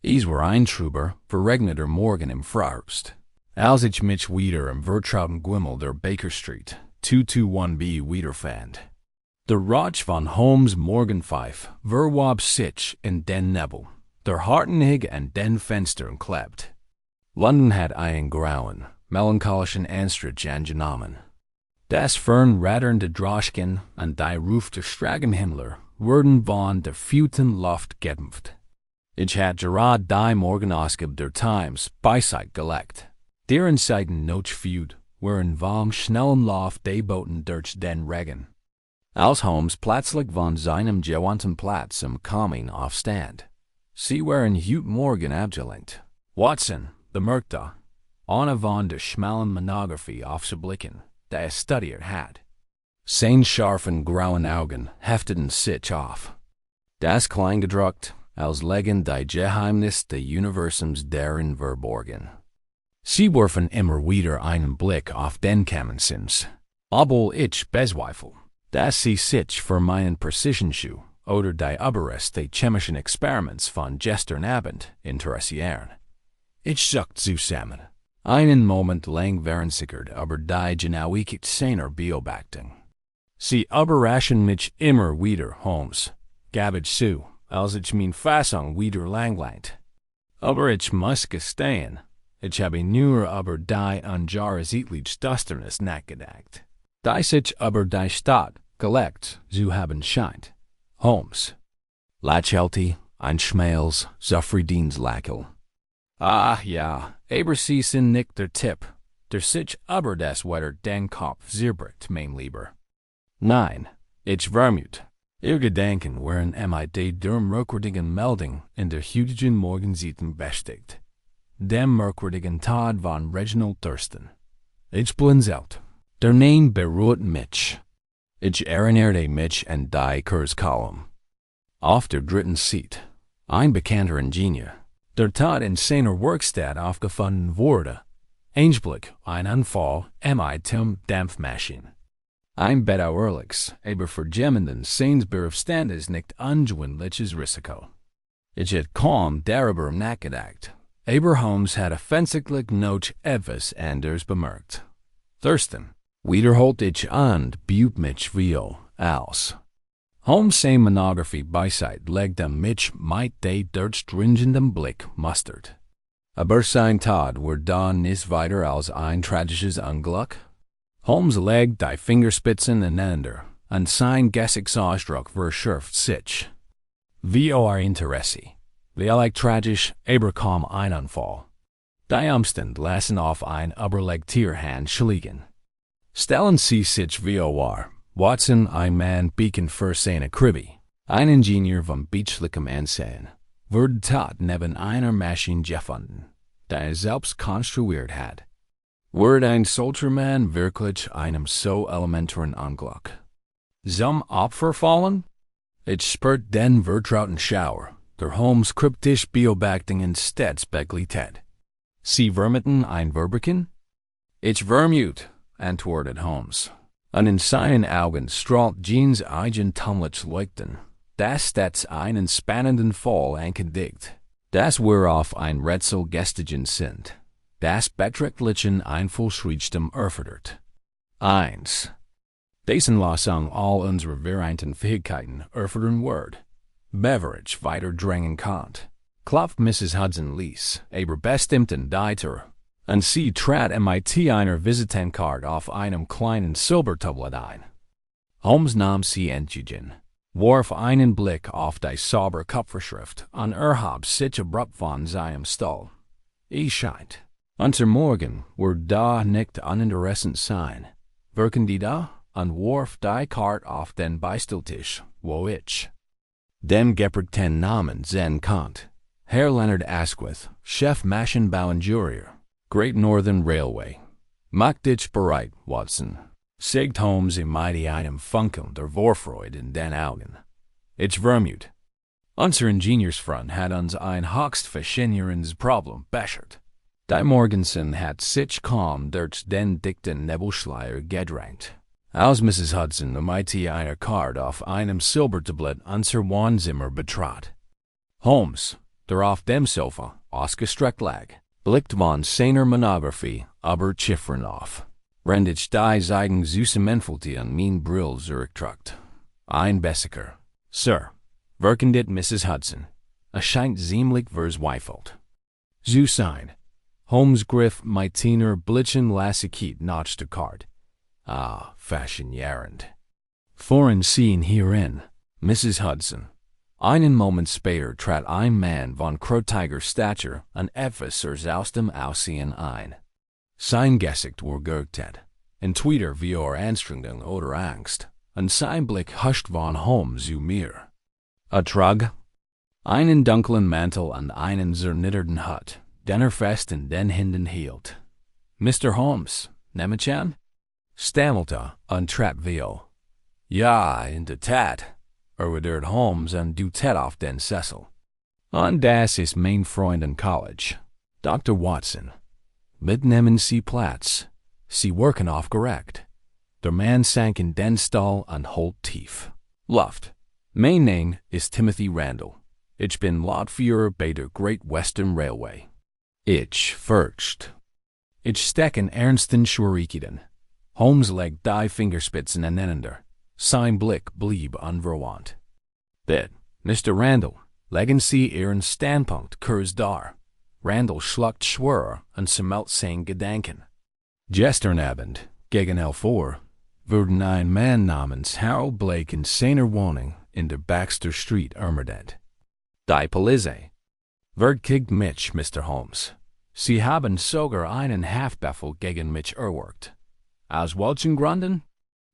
Es war ein Trüber, verregneter Morgen im Frühherbst. Als ich mich wieder im vertrauten Gwimmel der Baker Street 221b wiederfand. Der Rauch von Holmes' Morgenpfeif verwob sich in den Nebel, der hartnäckig an den Fenstern klebt. London hat einen grauen, melancholischen Anstrich angenommen. Das fernratternde Droschken und die Ruf der Stragenhimmler wurden von der feuten Luft gedämpft. Ich hatte gerade die Morgenausgabe der Times beiseite gelegt. Deren Seiten noch feud waren vom schnellen Lauf der Boten durch den Regen. Als Holmes plötzlich von seinem gewohnten Platz im Kamin aufstand. Sie waren heute Morgen abgelenkt. Watson bemerkte, ohne von der schmalen Monographie aufzublicken, die studiert hat. Seine scharfen grauen Augen hefteten sich auf. Das Kleingedruckt, als lägen die Geheimnis des Universums darin verborgen. Sie warfen immer wieder einen Blick auf den Kamensims. Obwohl ich bezweifle, dass sie sich für meinen Präzisionsschuh oder die Überreste des chemischen Experiments von gestern Abend interessieren. Ich zuckte zusammen. Einen Moment lang verunsichert über die Genauigkeit seiner Beobachtung. Sie überraschen mich immer wieder, Holmes, gab ich zu, als ich meine Fassung wieder langleint. Aber ich muss gestehen, ich habe nur über die unjahreszeitliche Düsternis nachgedacht, die sich über die Stadt gelegt zu haben scheint. Holmes. Lächelte, ein schmales, zufriedenes Lächeln. Ah ja, aber Sie sind nicht der Tipp, der sich über das Wetter den Kopf zerbringt, mein Lieber. Nein, ich vermute, Ihr Gedanken waren mit der merkwürdigen Meldung in der heutigen Morgenzeitung beschäftigt. Dem merkwürdigen Tod von Reginald Thurston. Ich blinzelte. Der Name beruht mich. Ich erinnerte mich an die Kurzkolumne. Auf der dritten Seite, ein bekannter Ingenieur, der Tod in seiner Werkstatt aufgefunden wurde. Einblick, ein Unfall mit dem Dampfmaschine. Ein bedauerliches, aber für jemanden seines Berufsstandes nicht ungewöhnliches Risiko. Ich hätte kaum darüber nachgedacht, aber Holmes hatte offensichtlich noch etwas anderes bemerkt. Thurston, wiederholte ich und beut mich viel aus. Holmes' seine Monographie beiseite legte mich mit dem durchdringenden Blick mustert. Aber sein Tod war da nicht weiter als ein tragisches Unglück. Holmes legte die Fingerspitzen ineinander, und sein Gesichtsausdruck verschärfte sich. Wie euer Interesse, wie tragisch, aber kaum ein Unfall. Die Umstände lassen auf ein überlegter Hand schlagen. Stellen Sie sich vor, Watson, ein Mann bekannt für seine Akribie, ein Ingenieur von beachtlichem Ansehen, wurde tot neben einer Maschine gefunden, die selbst konstruiert hat. Wurde ein solcher Mann wirklich einem so elementaren Unglück zum Opfer fallen? Ich spürte den vertrauten Schauer, der Holmes kryptisch Beobachtungen stets begleitet. Sie vermuten ein Verbrechen? Ich vermute, antwortet Holmes. Und in seinen Augen strahlt Jeans eigentümlich Leuchten, das stets einen spannenden Fall ankündigt, das wir auf ein Rätsel gestiegen sind. Das beträchtlichen Einflussreichtum erfordert. 1. Desenlassung all unserer vereinten Fähigkeiten erfordern wird. Beverage weiter drängen kann. Klopft Mrs. Hudson ließ, aber bestimmten Deiter, und sie trat mit einer Visitenkarte auf einem kleinen Silbertablett ein. Holmes nahm sie entgegen, warf einen Blick auf die saubere Kupferschrift und erhob sich abrupt von seinem Stuhl. Es scheint, unser Morgen wird da nicht uninteressant sein. Wirken die da? Und warf die Karte auf den Beistelltisch, wo ich dem geprägten Namen sehen konnte. Herr Leonard Asquith, Chef Maschinenbauingenieur, Great Northern Railway. Mach dich bereit, Watson, sagt Holmes mit einem Funkeln der Vorfreude in den Augen. Ich vermute, unser Ingenieursfreund hat uns ein höchst faszinierendes Problem beschert. Die Morgenson hat sich kaum durch den dichten Nebelschleier gedrängt, als Mrs. Hudson mit einer Karte auf einem Silbertablett unser Wohnzimmer betrat. Holmes, der auf dem Sofa, ausgestreckt lag, blickt von seiner Monographie über Chiffren auf. Rendigt die Seiten süßemenfelte an mein Brill zurücktragt. Ein Bessiker. Sir, werkendet Mrs. Hudson. Erscheint ziemlich verzweifelt. Zu sein. Holmes griff meitiner Blitzen Lassikit notch de card. Ah, fascinierend. Foreign scene hierin, Mrs. Hudson. Einen Moment später trat ein Mann von Krotiger Statur an etwas aus dem Aussehen ein. Sein Gesicht war gergtet, entweder vor Anstrengung oder Angst, und sein Blick huscht von Holmes zu mir. Trug, einen dunklen Mantel und einen zernitterten Hut, den fest in den Händen hielt. Mr. Holmes, nehme ich an? Stammelte und trat vor. Ja, in der Tat, erwidert Holmes und deutet auf den Sessel. Und das ist mein Freund in College, Dr. Watson. Mitnehmen Sie Platz. Sie worken aufgeregt. Der Mann sank in den Stuhl und holt tief. Luft. Mein Name ist Timothy Randall. Ich bin Lokführer bei der Great Western Railway. Ich fürcht. Ich steck in ernsten Schwierigkeiten. Holmes legt die Fingerspitzen aneinander. Sein Blick blieb unverwandt. Bitte, Mr. Randall, legen Sie Ihren Standpunkt kurz dar. Randall schluckt schwer und sammelt seine Gedanken. Gestern Abend, gegen 11 Uhr, wurden ein Mann namens Harold Blake in seiner Wohnung in der Baxter Street ermordet. Die Polizei. Verkriegt mich, Mr. Holmes. Sie haben sogar einen Haftbefehl gegen mich erwirkt. Aus welchen Gründen?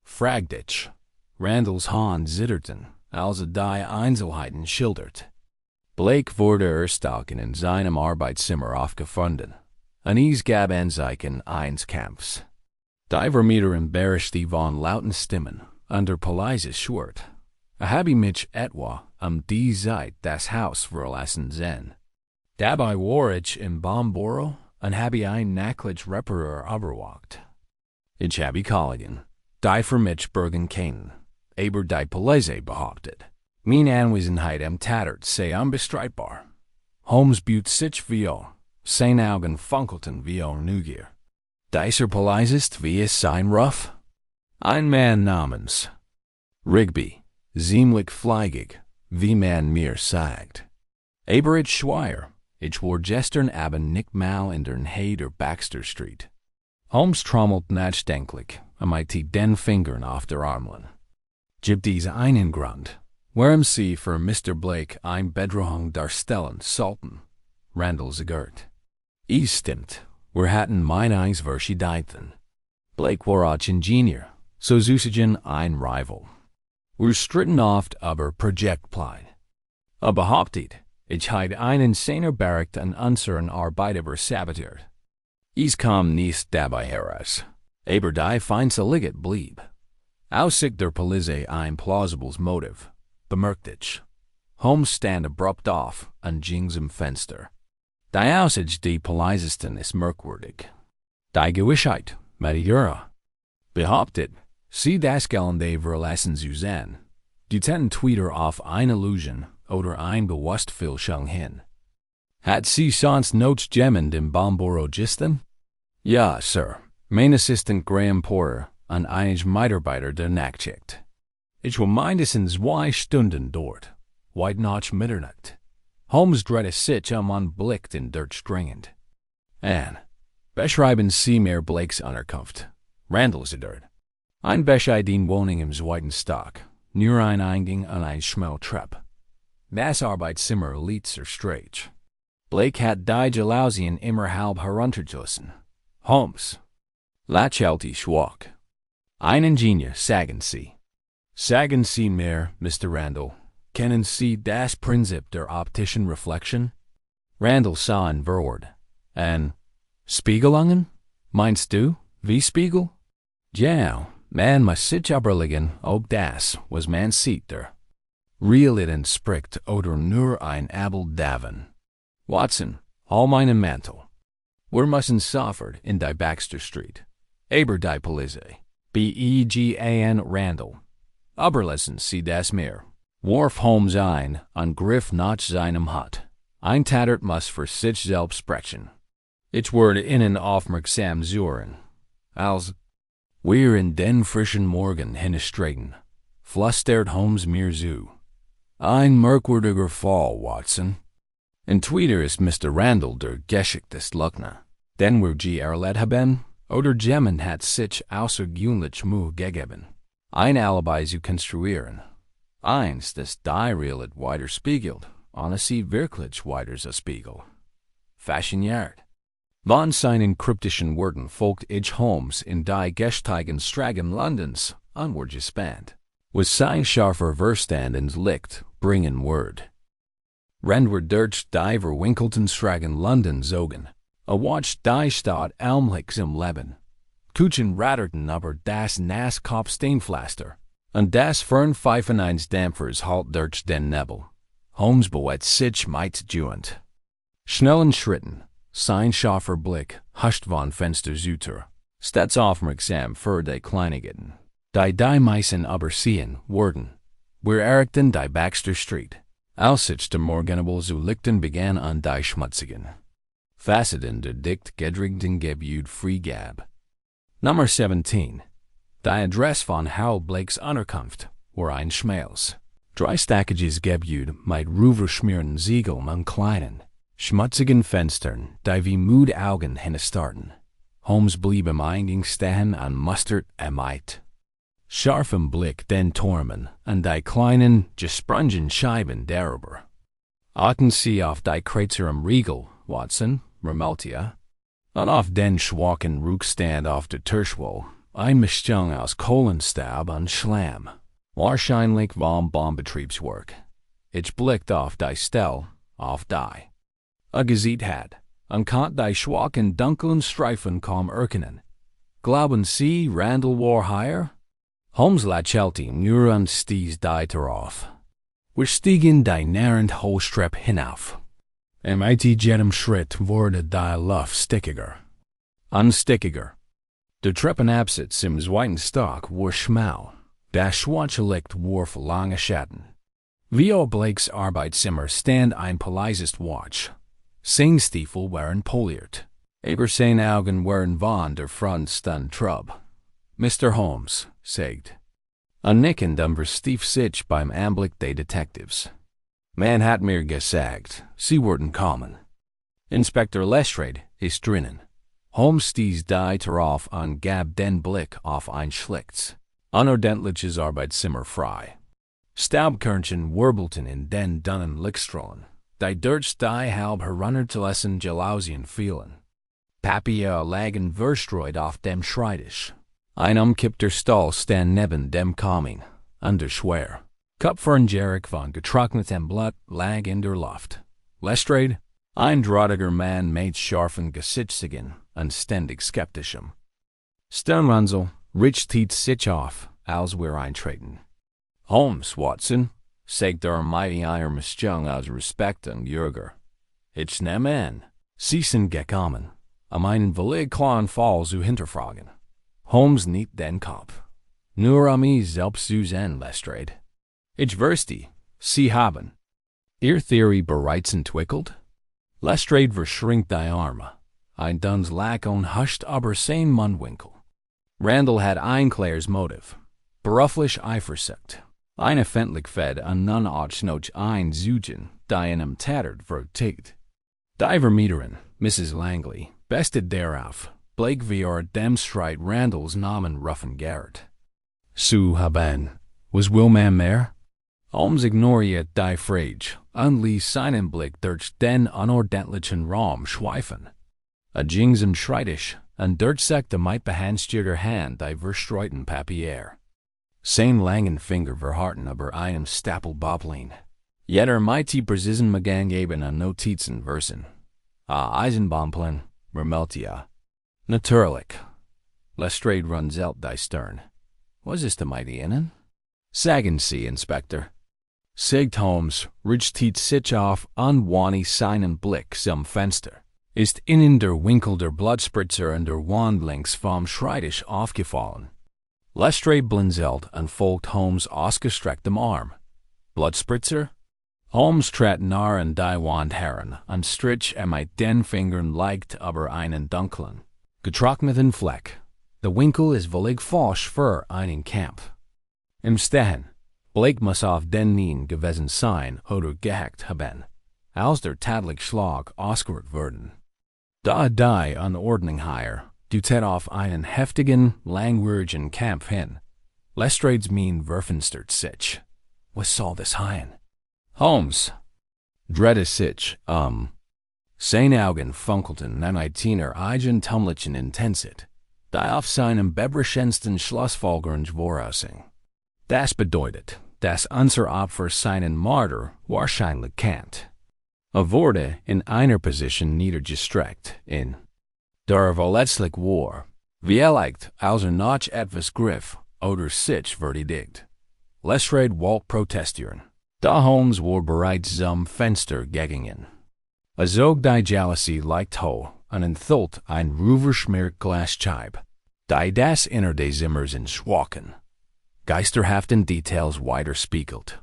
Fragt ich. Randalls Hand zitterten, als die Einzelheiten schildert. Blake wurde erstochen in seinem Arbeitszimmer aufgefunden. Und es gab Anzeichen eines Kampfs. Die Vermieter embarrasste von lauten Stimmen unter Polizeis Schwert. Habe mich etwa die Zeit das Haus verlassen sehen. Dabei war ich im Bamboro und habe ein Nacklich Reparer überwacht. Ich habe Kollegen, die für mich bürgen können, aber die Polizei behauptet. Meine Anwesenheit am Tatort sei unbestreitbar. Holmes büht sich vor, seine Augen funkelten vor Neugier. Dieser Polizist, wie ist sein Ruf? Ein Mann namens Rigby, ziemlich fleigig, wie man mir sagt. Aber ich schwöre, ich war gestern Abend nicht mal in der Nähe der Baxter Street. Holmes trommelt nachdenklich, mit den Fingern auf der Armlehne. Gibt es einen Grund, warum Sie für Mr. Blake ein Bedrohung darstellen sollten? Randall zagert. Es stimmt, wir hatten meine Verschiedenheiten. Blake war auch Ingenieur, so sozusagen ein Rival. Wir stritten oft über Projektplan. Behauptet, ich hätte einen seiner Barrick und unseren Arbeiter sabotiert. Es kam nicht dabei heraus, aber die Feindseliget blieb. Aus Sicht der Polizei ein plausibles Motiv, bemerkt ich. Holmes stand abrupt auf und ging zum Fenster. Die Aussicht der Polizisten ist merkwürdig. Die Gewissheit, Mediura. Behauptet, Sie das Gelände verlassen zu sehen. Die Tenten Twitter auf eine Illusion oder ein Bewusstfälschung hin. Hat Sie sonst notes jemand im Bamboro gisten? Ja, Sir. Mein Assistent Graham Porter und einige Mitarbeiter der Nachtschicht. Ich war mindestens 2 Stunden dort, weit nach Mitternacht. Holmes drehte sich und blickte in Dirt dringend. An, beschreiben Sie mir Blakes Unterkunft. Randall zedert. Ein bescheiden Wohnung im zweiten Stock, nur ein Eingang und ein schmal Treppe. Das Arbeitszimmer liegt sehr strange. Blake hat die Jalousien immer halb heruntergelassen. Holmes. Lächelte schwach. Ein Ingenieur, sagen Sie. Sagen Sie mir, Mr. Randall, kennen Sie das Prinzip der optischen Reflexion? Randall sah ein Wort. Spiegelungen? Meinst du, wie Spiegel? Ja, man muss sich überlegen, ob das, was man sieht, der Realität entspricht oder nur ein Abeldaven. Watson, hol meinen Mantel. Wir müssen sofort in die Baxter Street. Aber die Polizei. Began Randall. Überlassen Sie das mir. Warf Holmes ein und griff nach seinem Hut. Ein tattert muss für sich selbst sprechen. Ich werde Ihnen aufmerksam zuhören. Als wir in den frischen Morgen hinstreten, flüstert Holmes mir zu. Ein merkwürdiger Fall, Watson. Entweder ist Mr. Randall der geschicktes Lügner, den wir erlebt haben, oder jemand hat sich außergewöhnlich Mühe gegeben, ein Alibi zu konstruieren. Eins, das die Realität widerspiegelt, ohne sie wirklich widerzuspiegeln. Fasziniert. Von seinen kryptischen Worten folgt ich Holmes in die gestigen Stragen Londons, onward gespannt. Was sein scharfer Verstand ins Licht bringen wird. Rend wir durch die verwinkelten Stragen Londons zogen, watch die Stadt allmählich im Leben. Kuchen ratterten über das nass Kopfsteinpflaster, und das Fernpfeifen eines Dampfers halt durch den Nebel. Holmes bewacht sich mitgejuend. Schnellen Schritten, sein scharfer Blick huscht von Fenster zuter, stets aufmerksam für die Kleinigkeiten, die meisten übersehen wurden. Wir erreichten die Baxter Street. Als sich der Morgenabel zu lichten begann an die schmutzigen Facetten der dicht gedrängten Gebäude freigab. Nummer 17. Die Adresse von Hal Blakes Unterkunft war ein schmales, dreistackiges Gebäude mit rüberschmierten Siegeln und kleinen, schmutzigen Fenstern, die wie müde Augen hinstarrten. Holmes blieb im Eingang stehen und musterte mit scharfem Blick den Turmen und die kleinen, gesprungen Scheiben darüber. Achten Sie auf die Kreuzer im Riegel, Watson, murmelte und auf den schwachen Rückstand auf der Tischwall, ein Mischung aus Kohlenstaub und Schlamm, wahrscheinlich vom Bahnbetriebswerk. Ich blickte auf die Stelle, auf die gesehen hat, und konnte die schwachen, dunklen Streifen kaum erkennen. Glauben Sie, Randall war hier? Holmes lächelte nur und stieß die Tür auf. Wir stiegen die nährend Hohlstreppe hinauf. Im jedem Schritt wurde die Luft stickiger und stickiger. Der Treppenabsatz im zweiten Stock war schmal. Das schwarze Licht warf lange Schatten. Wie auf Blakes Arbeitszimmer stand ein polices Watch. Sein Stiefel waren poliert. Aber seine Augen waren von der Front und trub. Mr. Holmes, sagt. Und nickend verstief sich beim Anblick der Detectives. Man hat mir gesagt, Sie würden kommen. Inspector Lestrade ist drinnen. Holmes stieß die Tür auf und gab den Blick auf ein schlichtes, unordentliches Arbeitszimmer frei. Staubkörnchen wirbelten in den dünnen Lichtstrahlen, die durch die halb heruntergelassenen Jalousien fielen. Papier lagen verstreut auf dem Schreibtisch. Ein umkippter Stuhl stand neben dem Kamin, und der schwere Kupfergerik von getrocknetem Blut lag in der Luft. Lestrade, ein drahtiger Mann mit scharfen Gesichtszügen und ständig skeptischem Stirnrunzel, richtete sich auf, als wir eintraten. Holmes, Watson, sagte der Mighty Mischung aus Respekt und Jürger. Ich nehme an, Sie sind gekommen, einen völlig klaren Fall zu hinterfragen. Holmes niet den Kopf. Nur mich selbst zu sehen, Lestrade. Ich wüsste, Sie haben Ihr Theorie bereits entwickelt? Lestrade verschränkt die Arme. Ein duns Lachen huscht aber sein Mundwinkel. Randall hat ein klares Motiv. Beruflich Eifersucht. Eine Fendlichkeit an nun auch noch ein Zugen, die einem tattert vertickt. Die Vermieterin, Mrs. Langley, bestet darauf, Blake wir dem Streit Randalls Namen rufen Garrett. Zu haben, was will man mehr? Holmes ignoriert die Frage und ließ seinen Blick durch den unordentlichen Raum schweifen. Ging zum Schreibtisch und durchsuchte mit behandstigter Hand die verstreuten Papier. Sein langen Finger verharrten über einem Stapel Boblin. Jeder mit die Präzisen Magang eben an Notizen versen. Eisenbahnplan, murmelte. Natürlich. Lestrade runzelt die Stirn. Was ist damit Ihnen? Sagen Sie, Inspector. Sagt Holmes, richtet sich auf und wandte seinen Blick zum Fenster. Ist Ihnen der Winkel der Blutspritzer und der Wand links vom Schreibtisch aufgefallen? Lestrade blinzelt und folgt Holmes ausgestrecktem Arm. Blutspritzer? Holmes trat naar en die wand heren, an strich mit den Fingern leicht über einen dunklen, getrockneten Fleck. Der Winkel ist völlig falsch für einen Kampf. Im Stehen, Blake muss auf den Knien gewesen sein oder gehackt haben, als der tadlich Schlag ausgeführt werden. Da die Anordnung hier, deutet auf einen heftigen, langwierigen Kampf hin. Lestrade's mean verfinstert sich. Was soll das sein? Holmes dreadde sich, seine Augen funkelten an einer eigen tummlichen Intensität, die auf seinem bebrischensten Schlussfolgerung voraussing. Das bedeutet, dass unser Opfer seinen Martyr wahrscheinlich kennt. Wurde in einer Position niedergestreckt in der verletzlich war, vielleicht als noch etwas griff oder sich verteidigt. Lestrade wollte protestieren. Da Holmes war bereits zum Fenster gegangen. Zog die Jalousie leicht hoch und enthüllt ein rüberschmiert Glasscheibe, die das Inner des Zimmers in schwachen, geisterhaften Details widerspiegelt.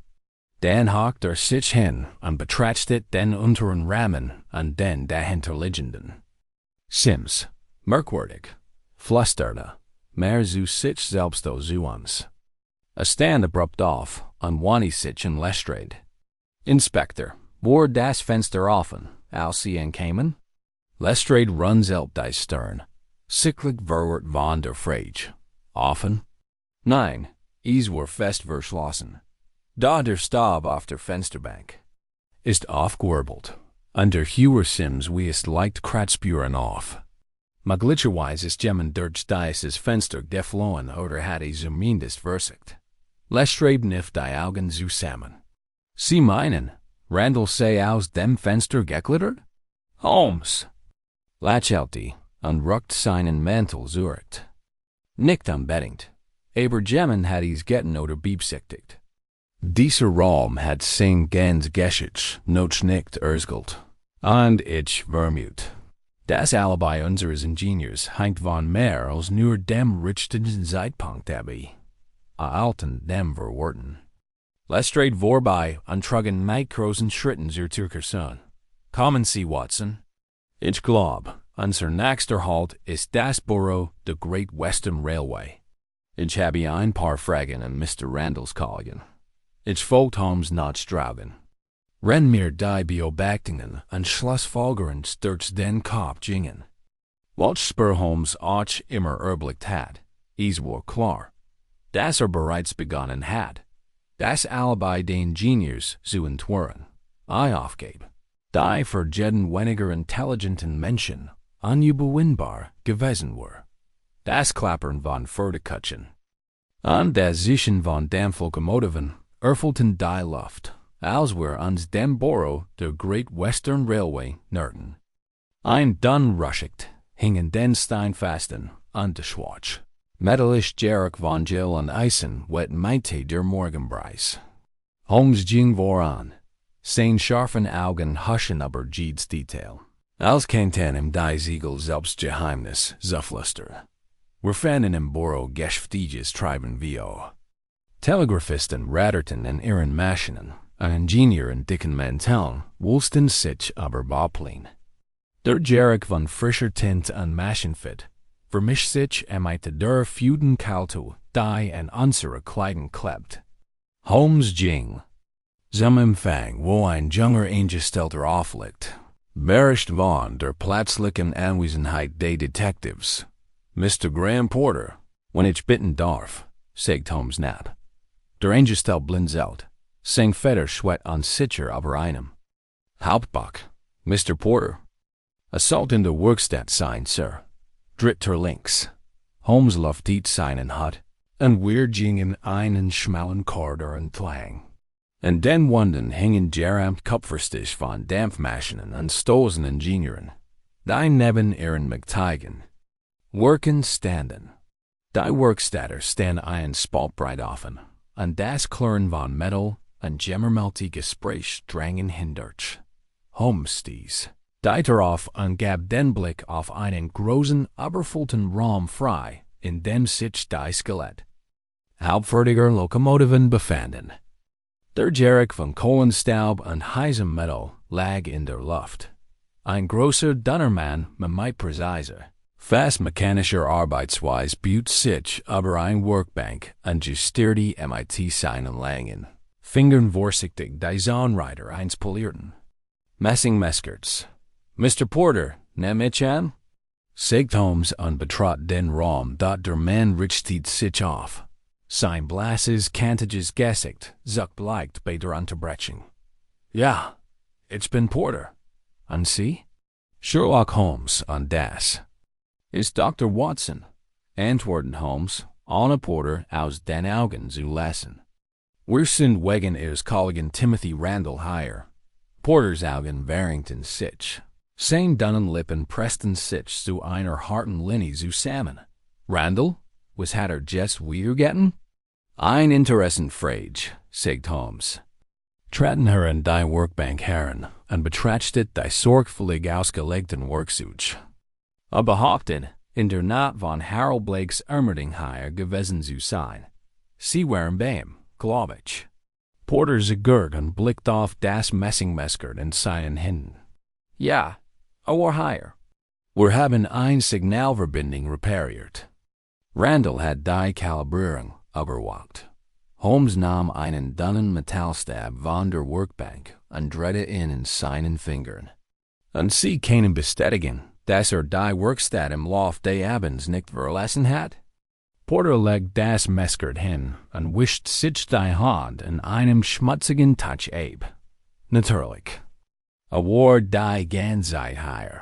Dann hockt sich hin und betrachtet den unteren Rahmen und den dahinterliegenden. Sims, merkwürdig, flüsterte, mehr zu sich selbst zu uns. Stand abrupt auf und wandte sich an Lestrade. Inspector, war das Fenster offen, als Sie ankamen? Lestrade runzelt die Stirn. Sicklich verwirrt von der Frage. Offen? Nein, es war fest verschlossen. Da der Staub auf der Fensterbank ist aufgewirbelt. Und der Heuer Sims wie es leicht Kratzspuren auf. Möglicherweise ist jemand durch dieses Fenster geflohen oder hat zumindest versicht. Lestrade kniff die Augen zusammen. Sie meinen, Randall sei aus dem Fenster geklettert? Holmes lächelte und rückt seinen Mantel zurecht. Nicht unbedingt, aber jemand hat getten oder beabsichtigt. Dieser Raum hat sein ganz Geschichte noch nicht erzählt. Und ich vermute, das Alibi unseres Ingenieurs hängt von mehr als nur dem richtigen Zeitpunkt ab. Alten dem verworten. Lestrade vorbei und trugen mit großen Schritten zur Türkerson. Kommen Sie, Watson. Ich glaube, unser nächster Halt ist das Büro der Great Western Railway. Ich habe ein paar Fragen an Mr. Randalls Kollegen. Ich folgt Holmes not straugen. Renn mir die Beobachtungen und Schlussfolgerungen durch den Kopf gingen. Was Spur Holmes auch immer erblickt hat, es war klar, dass bereits begonnen hat, das Alibi des Ingenieurs zu entwirren. I aufgebe, die für jeden weniger intelligenten Menschen unüberwindbar gewesen war. Das Klappern von Pferdekutschen und das Zischen von Dampflokomotiven erfüllten die Luft, als wir uns dem Büro der Great Western Railway näherten. Ein Dunruschicht hingen den Steinfasten an der Schwarz. Metallisch Jarek von Jill und Eisen wet meinte der Morgenpreis. Holmes ging voran, sein scharfen Augen huschen über jedes Detail. Als kannten ihm die Siegel selbst Geheimnis zuflüstern. Wir fanden im Büro geschäftliches Treiben wie auch. Telegraphisten ratterten in ihren Maschinen, ein Ingenieur in dicken Mantellen wussten sich aber Baupläne. Der Jarek von frischer Tint und Maschenfit vermischt sich mit der feuden Kaltu, die an unsere Kleidung klebt. Holmes ging zum Empfang, wo ein junger Angestellter aufliegt, beherrscht von der plötzlichen Anwesenheit des Detectives. Mr. Graham Porter, wenn ich bitten darf, sagt Holmes nab. Der Angestellte blinzelt, sein Feder schwett unsicher über einem. Hauptbach, Mr. Porter. Assault in der Werkstatt sein, Sir. Dritter links. Holmes luftet seinen Hut, und wir gingen einen schmalen Korridor entlang. In den Wänden hingen gerahmt Kupferstich von Dampfmaschinen und stoßen Ingenieuren, die neben ihren Mechaniken worken standen. Die Werkstätter standen ein Spaltbreit offen, und das Klirren von Metall und jämmermeltige Gespräch drangen hindurch. Holmes stieß darauf und gab den Blick auf einen großen, überfüllten Raum frei, in dem sich die Skelett hauptfertiger Lokomotiven befanden. Der Geruch von Kohlenstaub und heißem Metall lag in der Luft. Ein großer Donnermann, man might präziser. Fast mechanischer Arbeitsweise beut sich über ein Workbank und justierte MIT-Seinen langen. Fingern vorsichtig die Zahnräder eins polierten. Messingmeskerts. Mr. Porter, nehm ich an? Sagt Holmes und betrat den Raum, dort der Mann richtet sich auf. Sein blasses, kantiges Gesicht zuckt leicht bei der Unterbrechung. Ja, ich bin Porter. Und Sie? Sherlock Holmes und das ist Dr. Watson, antwortete Holmes, ohne Porter aus den Augen zu lassen. Wir sind wegen Ihres Kollegen Timothy Randall hier. Porters Augen waren sich. Seine dünnen Lippen pressten sich zu einer harten Linie zusammen. Randall? Was hat just wiedergetten? Ein interessant Frage, sagt Holmes. Traten in die Workbank heran und betrachtet die sorgfältig ausgelegten Worksuch. Behauptet, in der Nacht von Harold Blakes Ermordung hier gewesen zu sein. Sie waren beim, glaub ich. Porter zergert und blickt auf das Messingmesser in seinen Händen. Ja, war hier. Wir haben eine Signalverbindung repariert. Randall hat die Kalibrierung überwacht. Holmes nahm einen dünnen Metallstab von der Workbank und drehte ihn in seinen Fingern. Und Sie können bestätigen, dass die Werkstatt im Lauf des Abends nicht verlassen hat? Porter legt das Messer hin und wischt sich die Hand in einem schmutzigen Touch ab. Natürlich. War die ganze Zeit hier.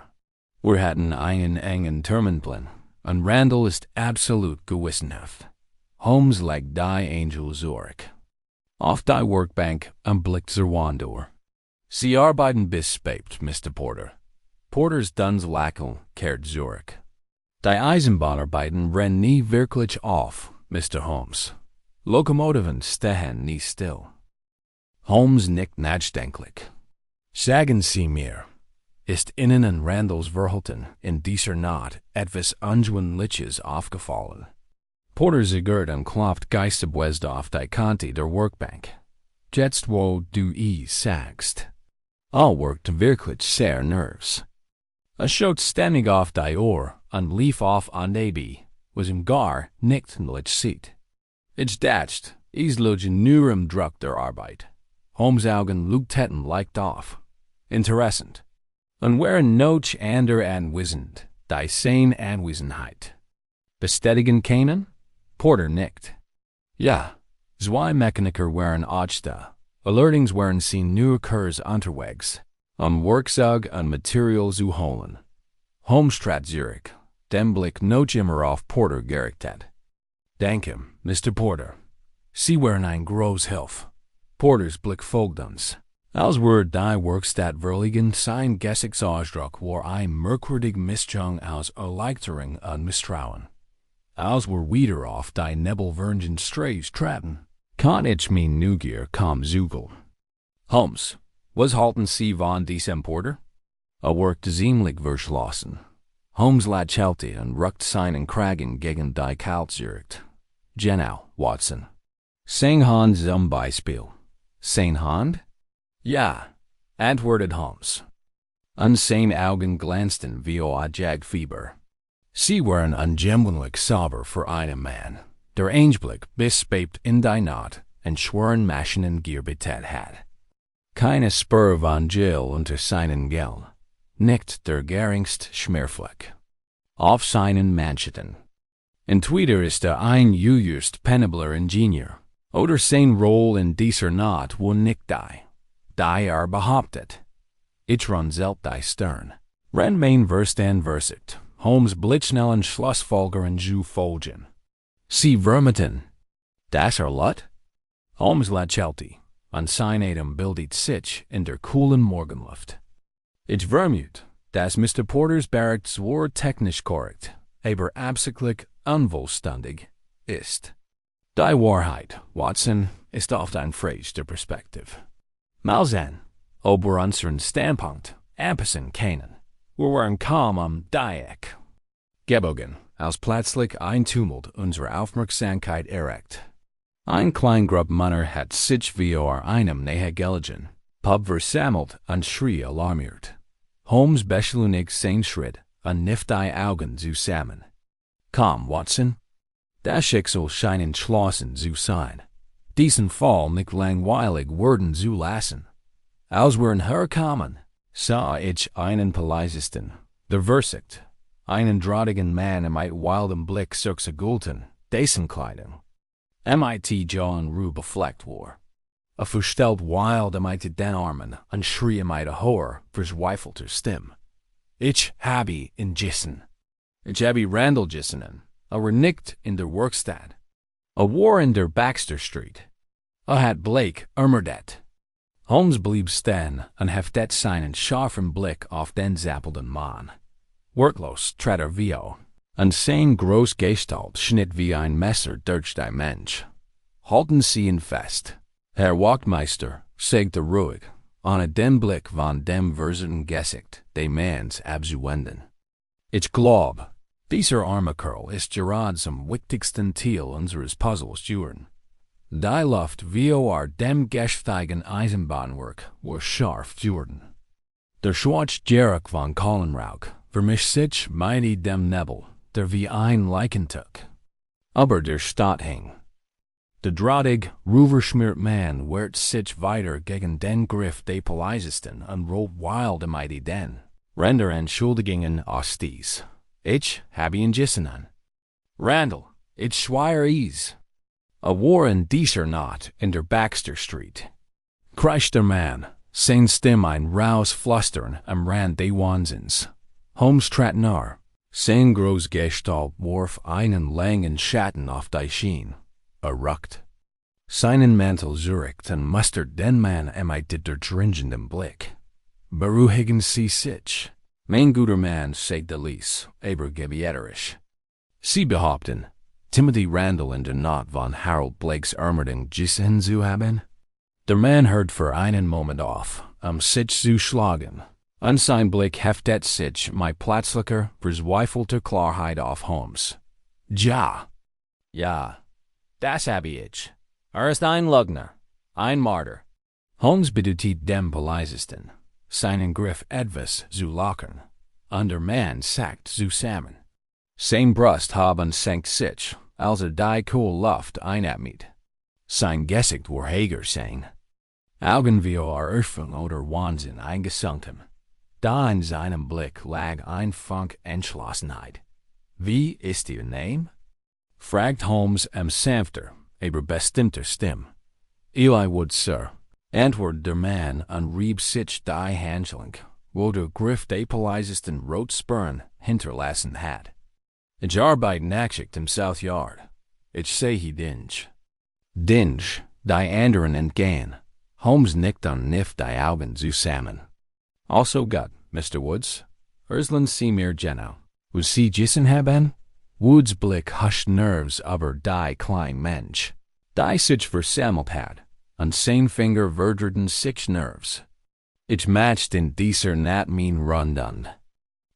Wir hatten einen engen Terminplan, und Randall ist absolut gewissenhaft. Holmes legt die Angel zurück. Auf die Workbank und blickt zur Wand. Sie arbeiten bis spät, Mr. Porter. Porters duns Lächeln kehrt zurück. Die Eisenbahnarbeiten rennen nie wirklich auf, Mr. Holmes. Lokomotiven stehen nie still. Holmes nickt nachdenklich. Sagen Sie mir, ist Ihnen in Randalls Verhalten in dieser Nacht etwas Ungewöhnliches aufgefallen? Porter zergert und klopft geistesabwesend auf die Kante der Workbank. Jetzt wo du sagst. Wirkt wirklich sehr nervös. Schaut ständig auf die Uhr und lief auf an Abi, was ihm gar nicht sieht. Ich dachte, lege nur im Druck der Arbeit. Holmes' Augen leuchteten leicht auf. Interessant. Und waren noch andere anwesend, die seine Anwesenheit. Bestätigen können? Porter nickt. Ja, zwei Mechaniker waren auch da. Allerdings waren sie nur kurz unterwegs, Werkzeug und Material zu holen. Holmes trat zurück, den Blick noch immer auf Porter gerichtet. Danke, Mr. Porter. Sie waren ein große Hilfe. Porters Blick folgte uns. Als wir die Werkstatt verließen, sein Gesichtsausdruck war ein merkwürdig Mischung aus Erleichterung und Misstrauen. Als wir wieder auf die nebelverhangene Straße traten, konnte ich meine Neugier kaum zügeln. Holmes, was halten Sie von diesem Porter? Wirkt ziemlich verschlossen. Holmes lächelte und rückte seinen Kragen gegen die Kalt zurück. Genau, Watson. Sein Hand zum Beispiel. Sein Hand? Ja, antwortete Holmes. Und seine Augen glänzten wie ein Jagdfieber. Sie waren ungewöhnlich sauber für einen Mann, der Einblick bis spät in die Nacht und schweren Maschinengier betet hat. Keine Spur von Jill unter seinen Gell, nicht der geringste Schmierfleck. Auf seinen Manschetten. Entweder ist ein höchst penibler Ingenieur, oder sein Roll in dieser Nacht wo nicht die behauptet. Ich runzelt die Stirn. Ren mein Verstand versigt. Holmes blitzschnellen Schlussfolgerungen zu folgen. Sie vermuten, das Lot? Holmes lächelte, und sein Atem bildet sich in der kühlen Morgenluft. Ich vermute, dass Mr. Porters Bericht zwar technisch korrekt, aber absichtlich unvollständig ist. Die Wahrheit, Watson, ist oft eine Frage der Perspektive. Mal sehen, ob wir unseren Standpunkt anpassen können. Wir waren kaum am Dreieck gebogen, als plötzlich ein Tumult unsere Aufmerksamkeit erregt. Ein klein Grub Manner hat sich vor einem näher gelegen, pub versammelt und schrie alarmiert. Holmes beschleunigt sein Schritt und nicht die Augen zusammen. Komm, Watson. Das Schicksal scheint entschlossen zu sein, diesen Fall nicht langweilig werden zu lassen. Als wir herkamen, sah ich einen Polizisten, der versicht, einen drahtigen Mann mit wildem Blick zurückgulten, dessen Kleidung mit John Rue befleckt war. Verstellt wild mit den Armen und schrie mit hoher, verzweifelter Stimme. Ich habe ihn gissen. Ich habe Randall gissen, aber nicht in der Werkstatt. War in der Baxter Street. Hat Blake ermordet. Holmes blieb stehen und heftet seinen scharfen Blick auf den zappelnden Mann. Wortlos trat vor, und sein Großgestalt schnitt wie ein Messer durch die Mensch. Halten Sie ihn fest, Herr Wachtmeister, sagte ruhig, ohne den Blick von dem versierten Gesicht des Manns abzuwenden. Ich glaub, dieser arme Kerl ist gerade zum wichtigsten Teil unseres Puzzles geworden. Die Luft vor dem geschwätzigen Eisenbahnwerk war scharf geworden. Der schwarze Geruch von Kohlenrauch vermischt sich mit dem Nebel, der wie ein Leichentuch über der Stadt hing. Der drahtig, rüberschmiert Mann wehrt sich weiter gegen den Griff des Polizisten und rollt wild mit den Render Entschuldigungen aus dies. Ich habe ihn gissen. Randall, ich schwöre es. War in dieser Nacht in der Baxter Street. Kreischt der Mann, sein Stimme ein raues Flüstern am Rand des Wahnsinns. Holmes trat nahe. Sein Großgestalt warf einen langen Schatten auf die Schiene. Ruckt. Seinen Mantel zurückt und mustert den Mann mit durchdringendem Blick. Beruhigen Sie sich, mein guter Mann, sagte Lies, aber gebieterisch. Sie behaupten, Timothy Randall in der Nacht von Harold Blakes Ermordung gissen zu haben? Der Mann hört für einen Moment auf, sich zu schlagen, und sein Blick heftet sich mit plötzlicher, verzweifelter Klarheit auf Holmes. Ja, das habe ich. Ist ein Lügner, ein Martyr. Holmes bedeutet dem Polizisten, seinen Griff etwas zu lockern, und der Mann sackt zusammen. Sein Brust haben senkt sich, als die cool Luft einatmet. Sein Gesicht war hager sein. Augen wie Erschöpfung oder Wahnsinn eingesunken. Da in seinem Blick lag ein Funk Entschlossenheit. Wie ist Ihr Name? Fragt Holmes sanfter, aber bestimmter Stimme. Eli Wood, Sir, antwortet der Mann und rieb sich die Handschlag, wo der Griff des Polizisten rot Spuren hinterlassen hat. Ich arbeite nachtschicht im South Yard. Ich sehe Dinge. Dinge, die anderen entgehen. Holmes nickt und knifft die Augen zusammen. Also gut, Mr. Woods. Lassen Sie mir genau. Was Sie gissen haben? Woods Blick huscht Nerves über die kleine Mensch, die sich versammelt hat, und sein Finger verdrehten sich Nerves. Ich matcht in dieser Nacht mein Rundun.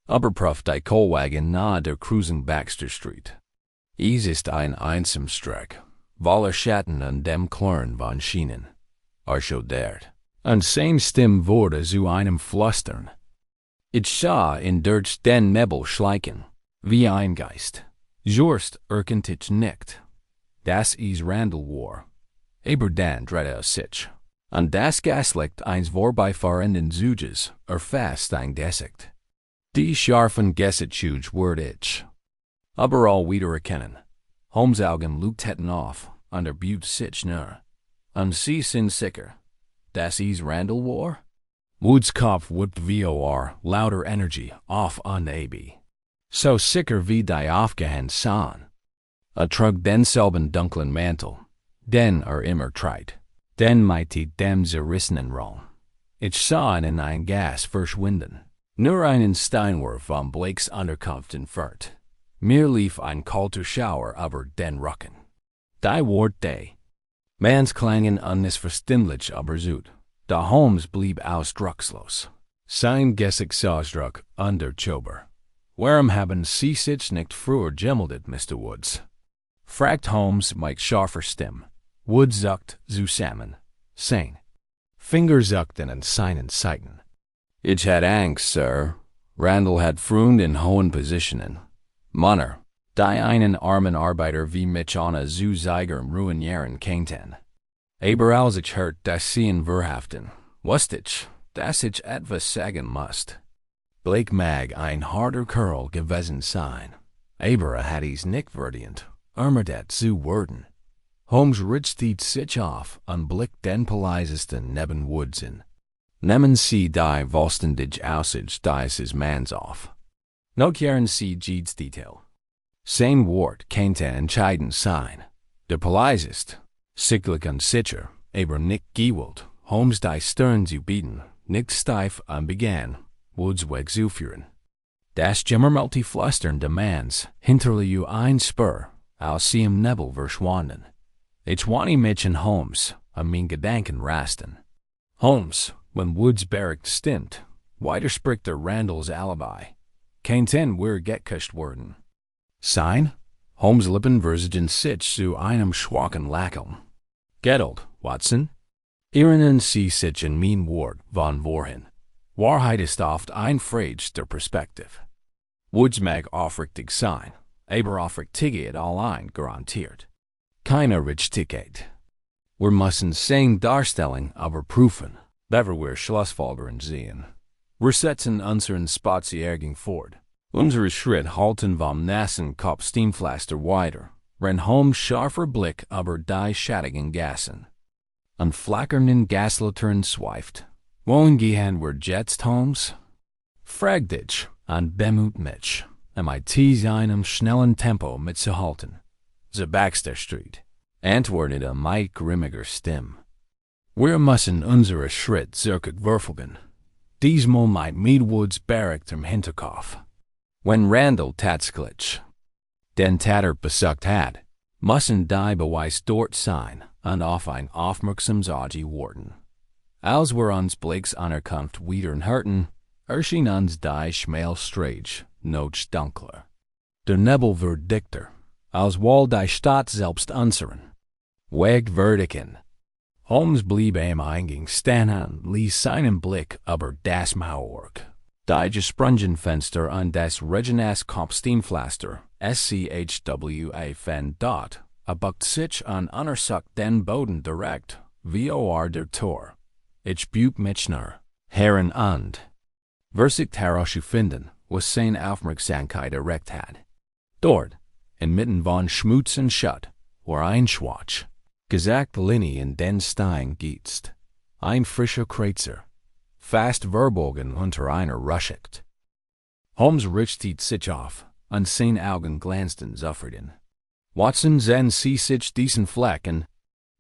Überprüft die Kohlwagen nahe der Cruising Baxter Street. Es ist ein Einsamstreck, voller Schatten und dem Klirren von Schienen. Also dort. Und sein Stimme wurde zu einem Flüstern. Ich sah ihn durch den Nebel schleichen, wie ein Geist. Jorst erkennt nicht, dass es Randall war. Aber dann drehte sich, und das Gaslicht eines vorbeifahrenden Zuges erfasst ein Gesicht. Die scharfen Gesichtszüge wurde ich überall wiedererkennen. Holmes' Augen leuchteten auf, und beugte sich nahe. Und Sie sind sicher, dass es Randall war? Woods' Kopf whipped vor lauter Energie auf und ab. So sicher wie die aufgehend sahen. Trug denselben dunklen Mantel, den immer treit, den mit dem zerrissenen Raum. Ich sah ihn in ein Gas verschwinden. Nur einen Steinwurf von Blakes Unterkunft entfernt. Mir lief ein kalter Schauer über den Rücken. Die Wort day. Mans klangen unmissverständlich übersut. Da Holmes blieb ausdruckslos. Sein Gesichtsausdruck undurchschaubar. Warum haben Sie sich nicht früher gemeldet, Mr. Woods? Fragt Holmes mit scharfer Stimme. Wood zucht zusammen, sein. Finger zuchten en seinen Seiten. Ich had Angst, Sir. Randall had frund in hohen Positionen. Manner, die einen armen Arbeiter wie mich ohne zu Zeiger ruinieren könnten. Aber als ich hört, dass sie ihn verhaften, wusste ich, dass ich etwas sagen musst. Blake mag ein harter Kerl gewesen sein. Aber had is nicht verdient, dat zu werden. Holmes richtet sich auf und blickt den Polizisten neben Woodsin. Nehmen Sie die vollständige Aussicht dieses Manns auf. Notieren Sie jedes Detail. Sein Wort könnte entscheidend sein. Der Polizist, sichtlich und sicher, aber nicht gewollt, Holmes die Stirn zu bieten, nicht steif und begann, Woods wegzuführen. Das jammermelte Flüstern des Manns hinterließ ein Spur, als sie im Nebel verschwanden. Ich wandte mich in Holmes, und mein Gedanken rasten. Holmes, wenn Woods Bericht stimmt, widerspricht Randalls Alibi. Könnten wir geküsst werden. Sein? Holmes' Lippen verzigen sich zu einem schwachen Lächeln. Geduld, Watson. Erinnern Sie sich an mein Wort von vorhin. Wahrheit ist oft ein Frage der Perspektive. Woods mag aufrichtig sein, aber Aufrichtigkeit allein garantiert keine Richtigkeit. Wir müssen seine Darstellung überprüfen, bevor wir Schlussfolgerungen ziehen. Wir setzen unseren Spaziergang fort. Unsere Schritt halten vom nassen Kopfsteinpflaster weiter, wenn Holmes' scharfer Blick über die schattigen Gassen. An flackernden Gaslaternen schweift. Wohin gehen wir jetzt, Holmes? Fragt ich und bemüht mich, MIT einem schnellen Tempo mitzuhalten. The Baxter Street, antwortete mit grimmiger Stimme. Wir müssen unsere Schritt zurückverfolgen. Diesmal mit Woods Bericht im Hinterkopf. Wenn Randall tatsächlich den Täter besucht hat, müssen die Beweise dort sein und auf ein aufmerksames Auge warten. Als wir uns Blakes Ankunft wieder hörten, erschien uns die Schmalstraße noch dunkler. Der Nebel wird dichter, als wohl die Stadt selbst unseren Weg vertiken. Holmes blieb am Eingang stehen und ließ seinen Blick über das Mauerwerk, die gesprungenen Fenster und das Regenas Kopfsteinpflaster SCHWA von dort, beugt sich und untersucht den Boden direkt, vor der Tor. Ich büg mich nach Herren und versucht herauszufinden, was seine Aufmerksamkeit erregt hat. Dort, inmitten von Schmutz und Schutt, war ein schwarz gesagte Linie in den Stein gießt. Ein frischer Kreuzer, fast verbogen unter einer Ruschicht. Holmes richtet sich auf, und seine Augen glänzten zufrieden. Watson, sehen Sie sich diesen Flecken?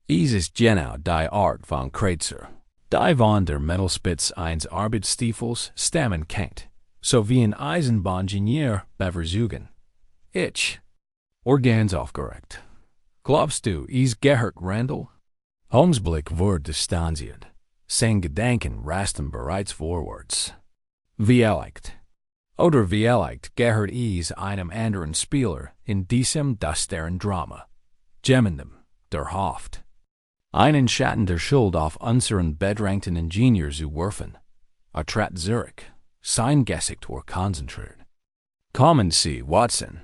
Es ist genau die Art von Kreuzer, die von der Mittelspitze eines Arbeitsstiefels stammen kennt, so wie ein Eisenbahningenieur bevorzugen. Ich, ganz aufgeregt. Glaubst du, es gehört Randall? Holmes' Blick wurde distanziert. Seine Gedanken rasten bereits vorwärts. Vielleicht, oder vielleicht gehört es einem anderen Spieler in diesem düsteren Drama, jemandem, der hofft, einen Schatten der Schuld auf unseren bedrangten Ingenieur zu werfen. Trat zurück, sein Gesicht war konzentriert. Kommen Sie, Watson.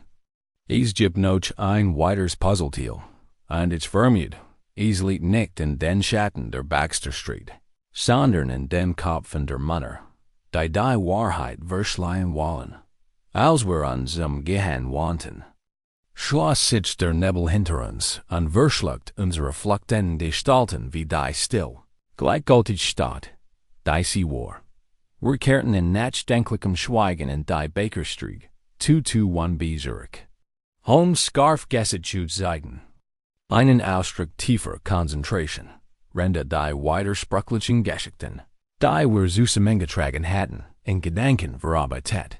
Es gibt noch ein weiteres Puzzleteil, und ich vermute, es liegt nicht in den Schatten der Baxter Street, sondern in den Köpfen der Männer, die Wahrheit verschleiern wollen, als wir uns Gehirn wandten. Schloss sich der Nebel hinter uns und verschluckt unsere fluchtenden Gestalten wie die still, gleichgültige Stadt, die sie war. Wir kehrten in nachdenklichem Schweigen in die Baker Street, 221b zurück. Holmes scarf gesset zu Seiten. Einen Ausdruck tiefer Konzentration, rende die widersprüchlichen Geschichten, die wir zusammengetragen hatten, in Gedanken verarbeitet.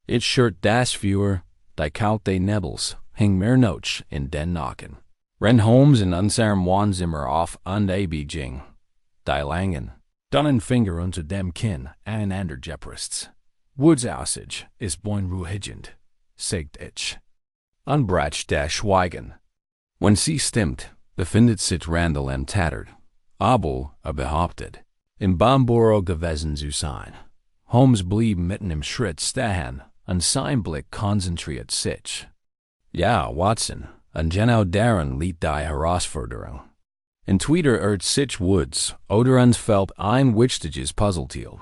Ich schürt das Feuer, die kalte Nebels, hing mehr noch in den Nacken. Ren Holmes in unserem Wohnzimmer auf und ging. Die langen, dünnen Finger unter dem Kinn aneinander gepresst. Woods Aussicht ist beunruhigend, sagt ich. Unbrach das Schweigen. Wenn sie stimmt, befindet sich Randall tattered, aber behauptet, im Bamboro gewesen zu sein. Holmes blieb mitten im Schritt stehen, und sein Blick konzentriert sich. Ja, Watson, und genau darin liegt die Herausforderung. Entweder sich Woods oder uns fällt ein wichtiges Puzzleteil.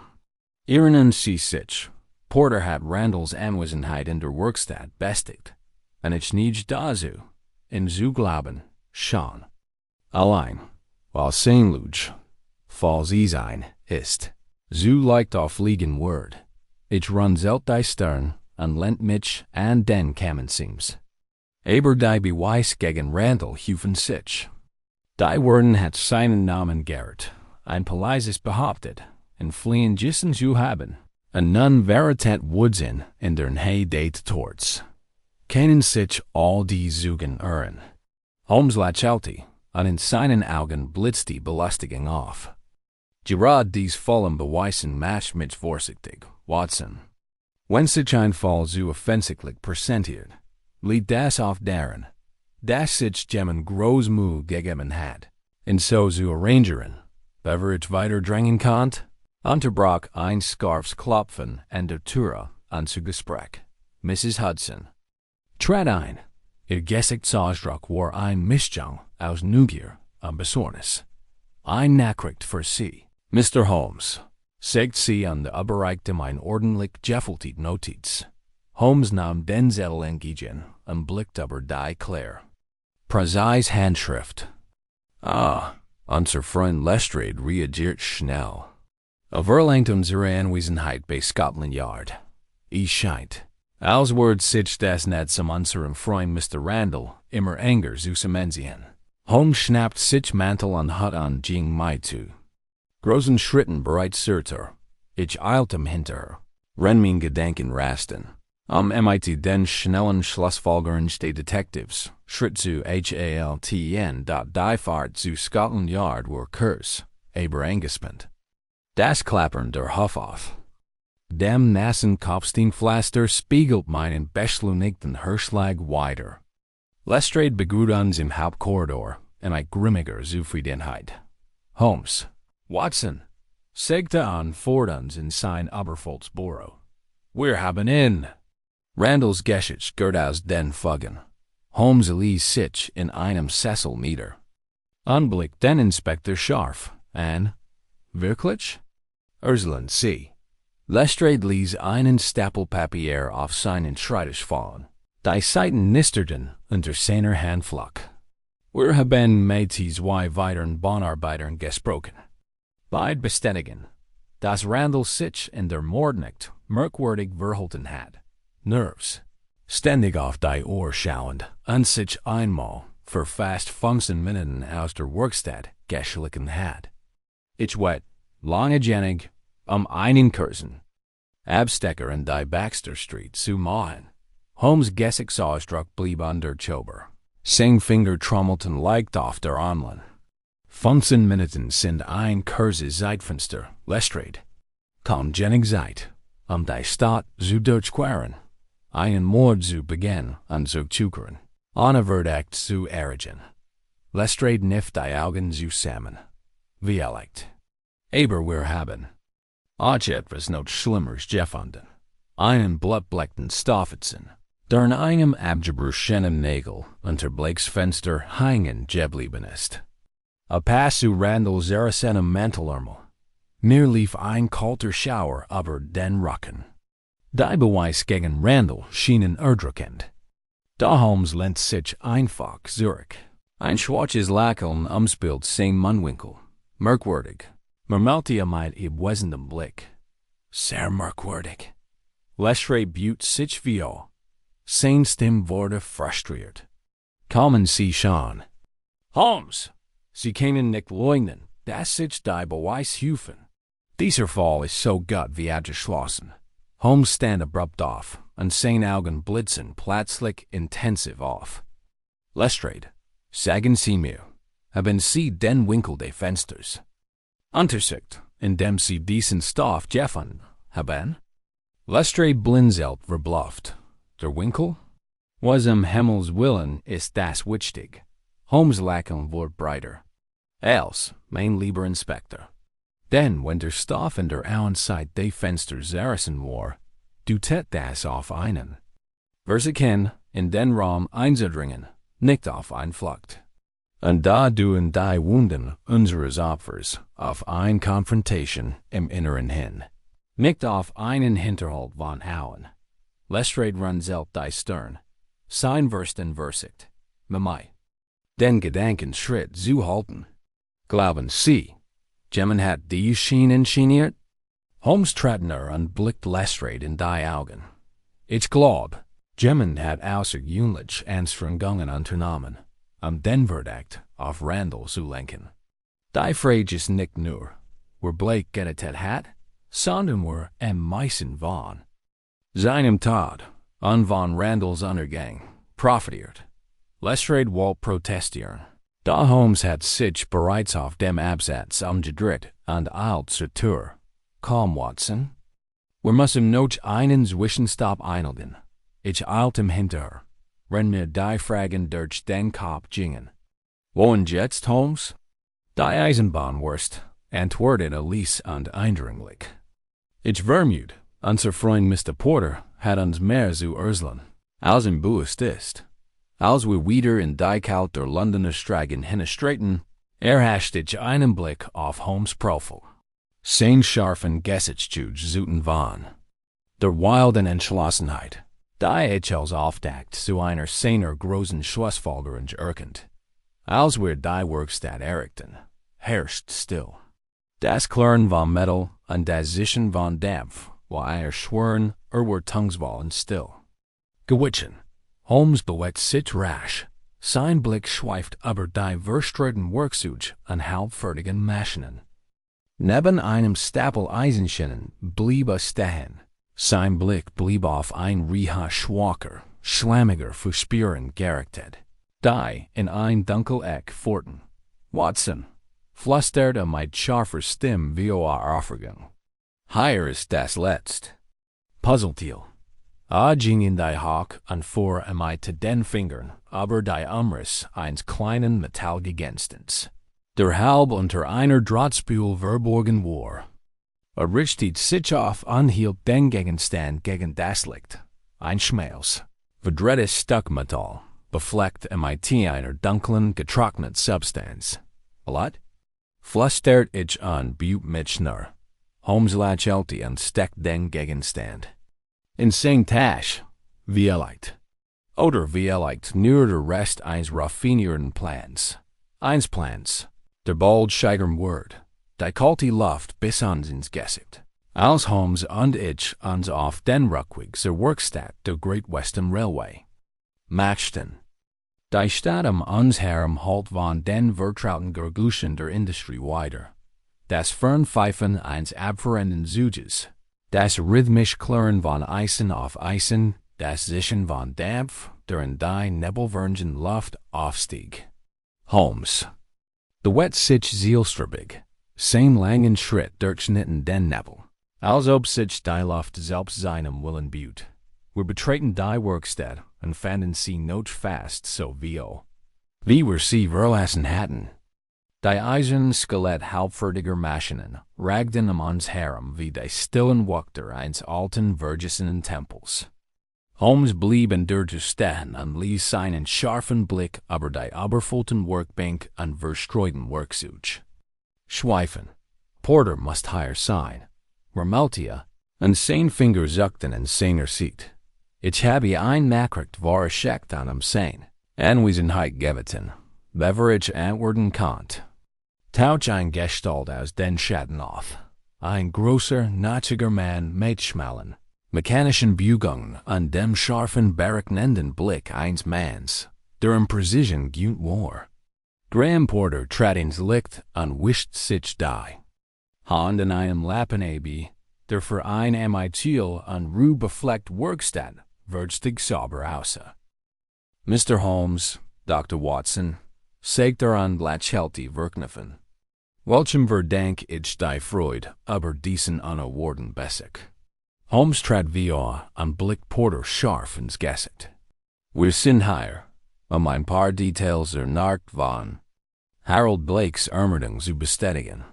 Erinnern Sie sich, Porter hat Randalls Anwesenheit in der Werkstatt bestätigt, und ich nicht dazu, in zu glauben, schon. Allein, weil Seinluge, falls sie ein ist, so leicht auf liegen Word. Ich run zelt die Stern, und lent mich an den Kammensims. Aber die Beweis gegen Randall hufen sich. Die Worden hat seinen Namen Gerrit, ein Palizis behauptet, und fliehen gissen zu haben, und nun veritat Woodsin in der Heyday torts. Kennen sich all die Zügen irren. Holmes lächelte, und in seinen Augen blitzt die Belustigung auf. Gerade dies vollen Beweisen macht mich vorsichtig, Watson. Wenn sich ein Fall so offensichtlich präsentiert, liegt das auf darin, dass sich jemand groß Mühe gegeben hat, in so zu arrangieren, bever ich weiter drängen konnt, unterbrach ein Scarfs Klopfen an der Türe unser Gespräch. Mrs. Hudson trat ein. Ihr Gesichtsausdruck war ein Mischung aus Neugier und Besorgnis. Ein Nachricht für Sie, Mr. Holmes, sagt sie und überreichte ein ordentlich gefältige Notiz. Holmes nahm den Zettel entgegen und blickte über die Claire. Präzise Handschrift. Ah, unser Freund Lestrade reagiert schnell. Verlangt unsere Anwesenheit bei Scotland Yard. Es scheint, als wird sich das nicht zum unserem Freund Mr. Randall immer enger zu sehen. Holmes schnappt sich Mantel und Hut an ging mir zu. Großen Schritten bereit surter. Ich eilte hinter. Renn mein Gedanken rasten. MIT den schnellen Schlussfolgerungen des Detectives, Schritt zu HALTN, die Fahrt zu Scotland Yard war kurz, aber angespannt. Das Klappern der Hof auf. Dem nassen Kopfsteinpflaster spiegelt meinen beschleunigten Herzschlag weiter. Lestrade begrüßt uns im Hauptkorridor in einer grimmiger Zufriedenheit. Holmes, Watson, sagte fort uns in sein Oberfoldsbüro. Wir haben ihn. Randalls Geschichte gehört aus den Fugen. Holmes ließ sich in einem Sessel nieder. Anblickte den Inspektor scharf, und, wirklich? Urselen Sie. Lestrade ließ einen Stapel Papier auf seinen Schreibtisch fallen. Die Seiten nisterten unter seiner Handfläche. Wir haben mit 2 weiteren Bahnarbeitern gesprochen. Beide bestätigen, dass Randall sich in der Mordnacht merkwürdig verhalten hat. Nervs. Ständig auf die Uhr schauend und sich einmal für fast 15 Minuten aus der Werkstatt geschlichen hat. Ich weit, langgenig, einen Kursen. Abstecker in die Baxter Street zu machen. Holmes Gesichtsausdruck blieb underchober. Sein Finger trommelten leicht auf der Armlehne. 15 Minuten sind ein kurzes Zeitfenster, Lestrade. Kaum genig Zeit, die Stadt zu durchqueren. Einen Mord zu begehen und zu zuckern. Ohne Verdacht zu erregen. Lestrade knifft die Augen zusammen. Wie erlegt. Aber wir haben auch etwas noch Schlimmeres gefunden. Einen blutbleckten Stoffetzen, der in einem abgebrochenen Nägel unter Blakes Fenster hängen geblieben ist. A Pass zu Randalls zerrissenem Mantelärmel. Mir lief ein kalter Schauer über den Rücken. Die Beweis gegen Randall schienen erdrückend. Da Holmes lehnt sich einfach zurück. Ein schwarzes Lächeln umspielt sein Mundwinkel. Merkwürdig. Mermelte mit abwesendem Blick. Sehr merkwürdig. Lestrade büht sich wie sein Stimme wurde frustriert. Kommen Sie schon. Holmes! Sie können nicht leugnen, dass sich die Beweis hufen. Dieser Fall ist so gut wie abgeschlossen. Holmes stand abrupt auf, und seine Augen blitzen plötzlich intensiv auf. Lestrade, sagen Sie mir, haben Sie den Winkel des Fensters? Untersucht, indem Sie diesen Stoff gefunden haben? Lestrade blinzelt verblüfft. Der Winkel? Was Himmels Willen ist das wichtig? Holmes lachen wordt breiter. Els, mijn lieber Inspector. Denn wenn der Stoff in der Auenzeit de Fenster zerrissen war, dutet das auf einen. Versuchen, in den Raum einzudringen, nicht auf ein Flucht. Und da du in die Wunden unseres Opfers auf ein Confrontation im Inneren hin, nicht auf einen Hinterhalt von hauen. Lestrade runzelt die Stirn, sein Versten versigt, Mamai. Den Gedankenschritt zu halten. Glauben Sie, Gemmen hat die Schien inszeniert? Holmes Tratner und blickt Lestrade in die Augen. Ich glaub, Gemmen hat außergewöhnlich Anstrengungen unternommen, den Verdacht auf Randall zu lenken. Die Frage ist nicht nur, wer Blake gerettet hat, sondern wer am meisten von seinem Tod und von Randalls Untergang profitiert. Lestrade wollte protestieren. Da Holmes hat sich bereits auf dem Absatz umgedreht und eilt zur Tür. Komm, Watson. Wir müssen noch einen Zwischenstopp einlegen. Ich eilte hinterher, wenn mir die Fragen durch den Kopf gingen. Wohin jetzt, Holmes? Die Eisenbahnwurst, antwortete Elise und eindringlich. Ich vermute, unser Freund Mr. Porter hat uns mehr zu erzählen, als im Buch ist. Als wir wieder in die Kalt der Londoner Straßen hinstreiten, erhaschte ich einen Blick auf Holmes' Profil. Sein scharfen Gesichtszug zuten von der wilden Entschlossenheit, die ich als Auftrag zu einer seiner großen Schlussfolgerung erkennt. Als wir die Werkstatt errichten, herrscht still. Das Klirren von Metall und das Zischen von Dampf war schweren, Tungswallen still. Gewitchen. Holmes bewegt sich rasch. Sein Blick schweift über die verstreuten Werkzeuge und halbfertigen Maschinen. Neben einem Stapel Eisenschienen blieb stehen. Sein Blick blieb auf ein Reha schwacher, schlammiger Verspüren gerichtet, die in ein Dunkeleck forten. Watson, flüsterte mit scharfer Stimme wie Aufregung. Hier ist das Letzt. Puzzleteil. Ging in die Hock und fuhr mit den Fingern über die Umriss eines kleinen Metallgegenstands, der halb unter einer Drahtspule verborgen war. Richtet sich auf und hielt den Gegenstand gegen das Licht. Ein schmales, verdrehtes Stück Metall, befleckt mit einer dunklen, getrockneten Substanz. What? Flüstert ich an, Butte mit Schnurr. Holmes lächelte und steckte den Gegenstand in sein Tasche, wie leicht. Oder wie leicht nur der Rest eines raffinierten Plans. Eins Plans, der bald scheitern wird, die kalte Luft bis ans ins Gesicht. Als Holmes und ich uns auf den Rückweg zur Werkstatt der Great Western Railway machten. Die Stadt uns herum halt von den vertrauten Geräuschen der Industrie weiter. Das Fernpfeifen eines abfahrenden Zuges, das rhythmisch Klirren von Eisen auf Eisen, das Zischen von Dampf, der in die nebelvernigen Luft aufstieg. Holmes. Wet sich zielstrebig, sein langen Schritt durchschnitten den Nebel, als ob sich die Luft selbst seinem Willen bot. Wir betraten die Werkstatt und fanden sie not fast so wie wir sie verlassen hatten. Die eisernen Skelett halbfertiger Maschinen ragten uns herum wie die stillen Wächter eines alten vergessenen Tempels. Holmes blieb in der Tür stehen und ließ seinen scharfen Blick über die überfüllten Werkbank und verstreuten Werkzeuge schweifen. Porter must hier sein, murmelte und sein Finger zuckten in seiner Sicht. Ich habe ein Nachricht wahre Scheckt an sein, Anwesenheit gebeten, bevor ich antworten konnte. Tauche ein Gestalt aus den Schatten auf. Ein großer, naziger Mann mit schmalen, mechanischen Bewegungen und dem scharfen, berechnenden Blick eines Manns, der in Präzision geübt war. Graham Porter trat ins Licht und wischte sich die Hand in einem Lappenabie, der für ein Ziel und Ruhe befleckt Werkstatt würzig sauber aussah. Mr. Holmes, Dr. Watson, sagte und lächelte verkniffen. Welchem verdank ich die Freude über diesen unerwarteten Besuch? Holmes trat wie und blickte Porter scharf ins Gesicht. Wir sind hier, Ein paar Details narkt von Harold Blake's Ermerdung zu bestätigen.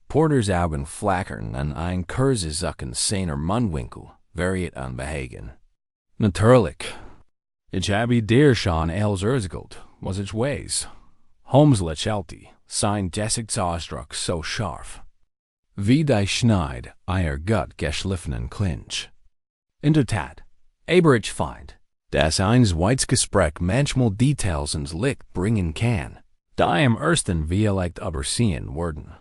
Porters Augen flackern an ein Kursesacken seiner Mundwinkel variiert an Behagen. Natürlich. Ich habe dir schon alles erzählt, was ich weiß. Holmes lächelte, sein Gesichtsausdruck so scharf. Wie die Schneid einer gut geschliffenen Clinch. In der Tat, aber ich find, dass ein Zweitgespräch manchmal Details ins Licht bringen kann, die im ersten vielleicht übersehen wurden.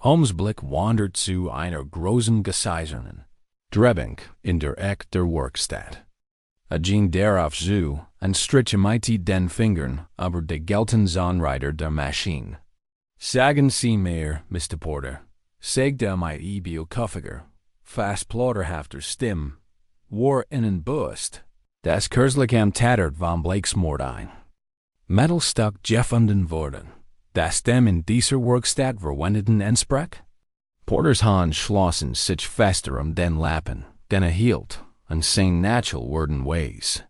Holmes' Blick wandert zu einer großen gläsernen Drebung in der Ecke der Werkstatt. Ging darauf zu, und strich mit den Fingern über die gelten Zahnräder der Maschine. Sagen Sie mir, Mr. Porter, sagte mit ebenköpfiger, fast plauderhafter Stimme, war Ihnen bewusst, dass kürzlich am Tatort von Blakes Mord ein Mittelstück gefunden worden, das dem in dieser Werkstatt verwendeten entsprach? Porters Hand schlossen sich fester den Lappen, den hielt, und sein natural worden ways.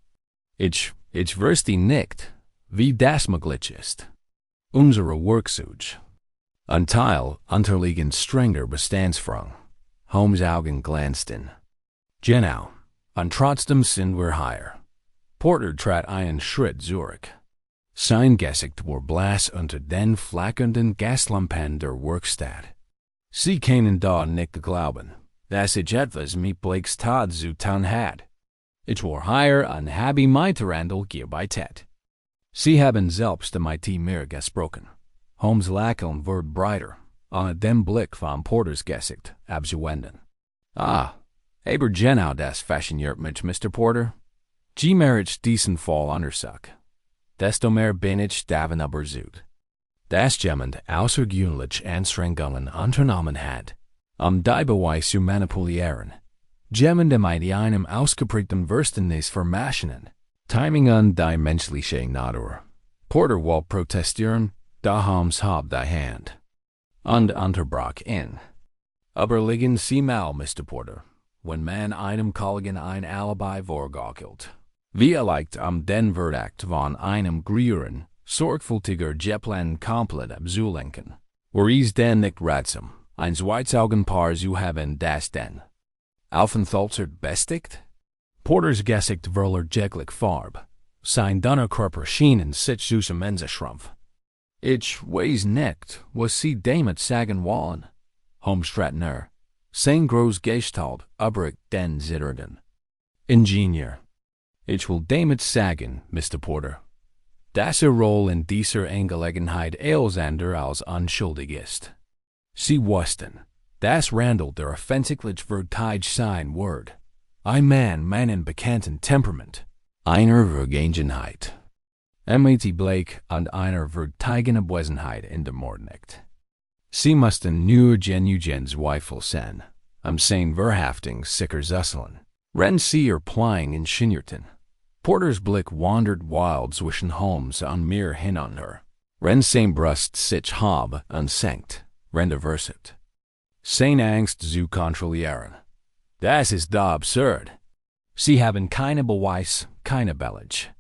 Ich wüsste nicht, wie das möglich ist. Unsere Werkzeuge. Ein Teil unterliegen strenger Bestandsfragen. Holmes' Augen glänzten. Genau, und trotzdem sind wir hier. Porter trat einen Schritt zurück. Sein Gesicht war blass unter den flackernden Gaslampen der Werkstatt. Sie können da nicht glauben, dass ich etwas mit Blakes Tod zu tun hat. Ich war hier und habe miteinander gearbeitet. Sie haben selbst mit mir gesprochen. Holmes' Lächeln wird breiter, ohne den Blick von Porters Gesicht abzuwenden. Ah, aber genau das fasziniert mich, Mr. Porter. Je mehr ich diesen Fall untersuche, desto mehr bin ich davon überzeugt, dass jemand außergewöhnliche Anstrengungen unternommen hat, die Beweise zu manipulieren. Jemand mit einem ausgeprägten Verständnis für Maschinen, Timing an die menschliche Natur. Porter wollte protestieren, da Holmes hob die Hand und unterbrach ihn. Überlegen Sie mal, Mr. Porter, wenn man einem Kollegen ein Alibi vorgaukelt. Wie leicht den Verdacht von einem grünen, sorgfältiger Jeplan komplett abzulenken. Ist denn nicht ratsam, ein Zweizaugenpaar zu haben, das den Aufenthaltsort bestigt? Porters Gesicht verlor jegliche Farbe. Sein dünner Körper schien in sich zusammenzuschrumpfen. Ich weiß nicht, was Sie damit sagen wollen. Holmes trat näher. Sein groß Gestalt überragt den zitternden Ingenieur. Ich will damit sagen, Mr. Porter, dass Roll in dieser Angelegenheit alles andere als unschuldig ist. Sie wussten, dass Randall der offensichtlich verteidigt sein wird. Ein Mann mit einem bekannten Temperament, einer Vergangenheit. Mit Blake und einer verteidigenden Abwesenheit in der Mordnacht. Sie mussten nur genuine Zweifel sein, sein Verhaftung sicherzustellen. Wenn sie ihr Plan insinuierten. Porters Blick wandert wild zwischen Holmes und mir hinunter. Wenn sein Brust sich hob und senkt, wenn verset. Seine Angst zu kontrollieren. Das ist da absurd. Sie haben keine Beweis, keine Beleg.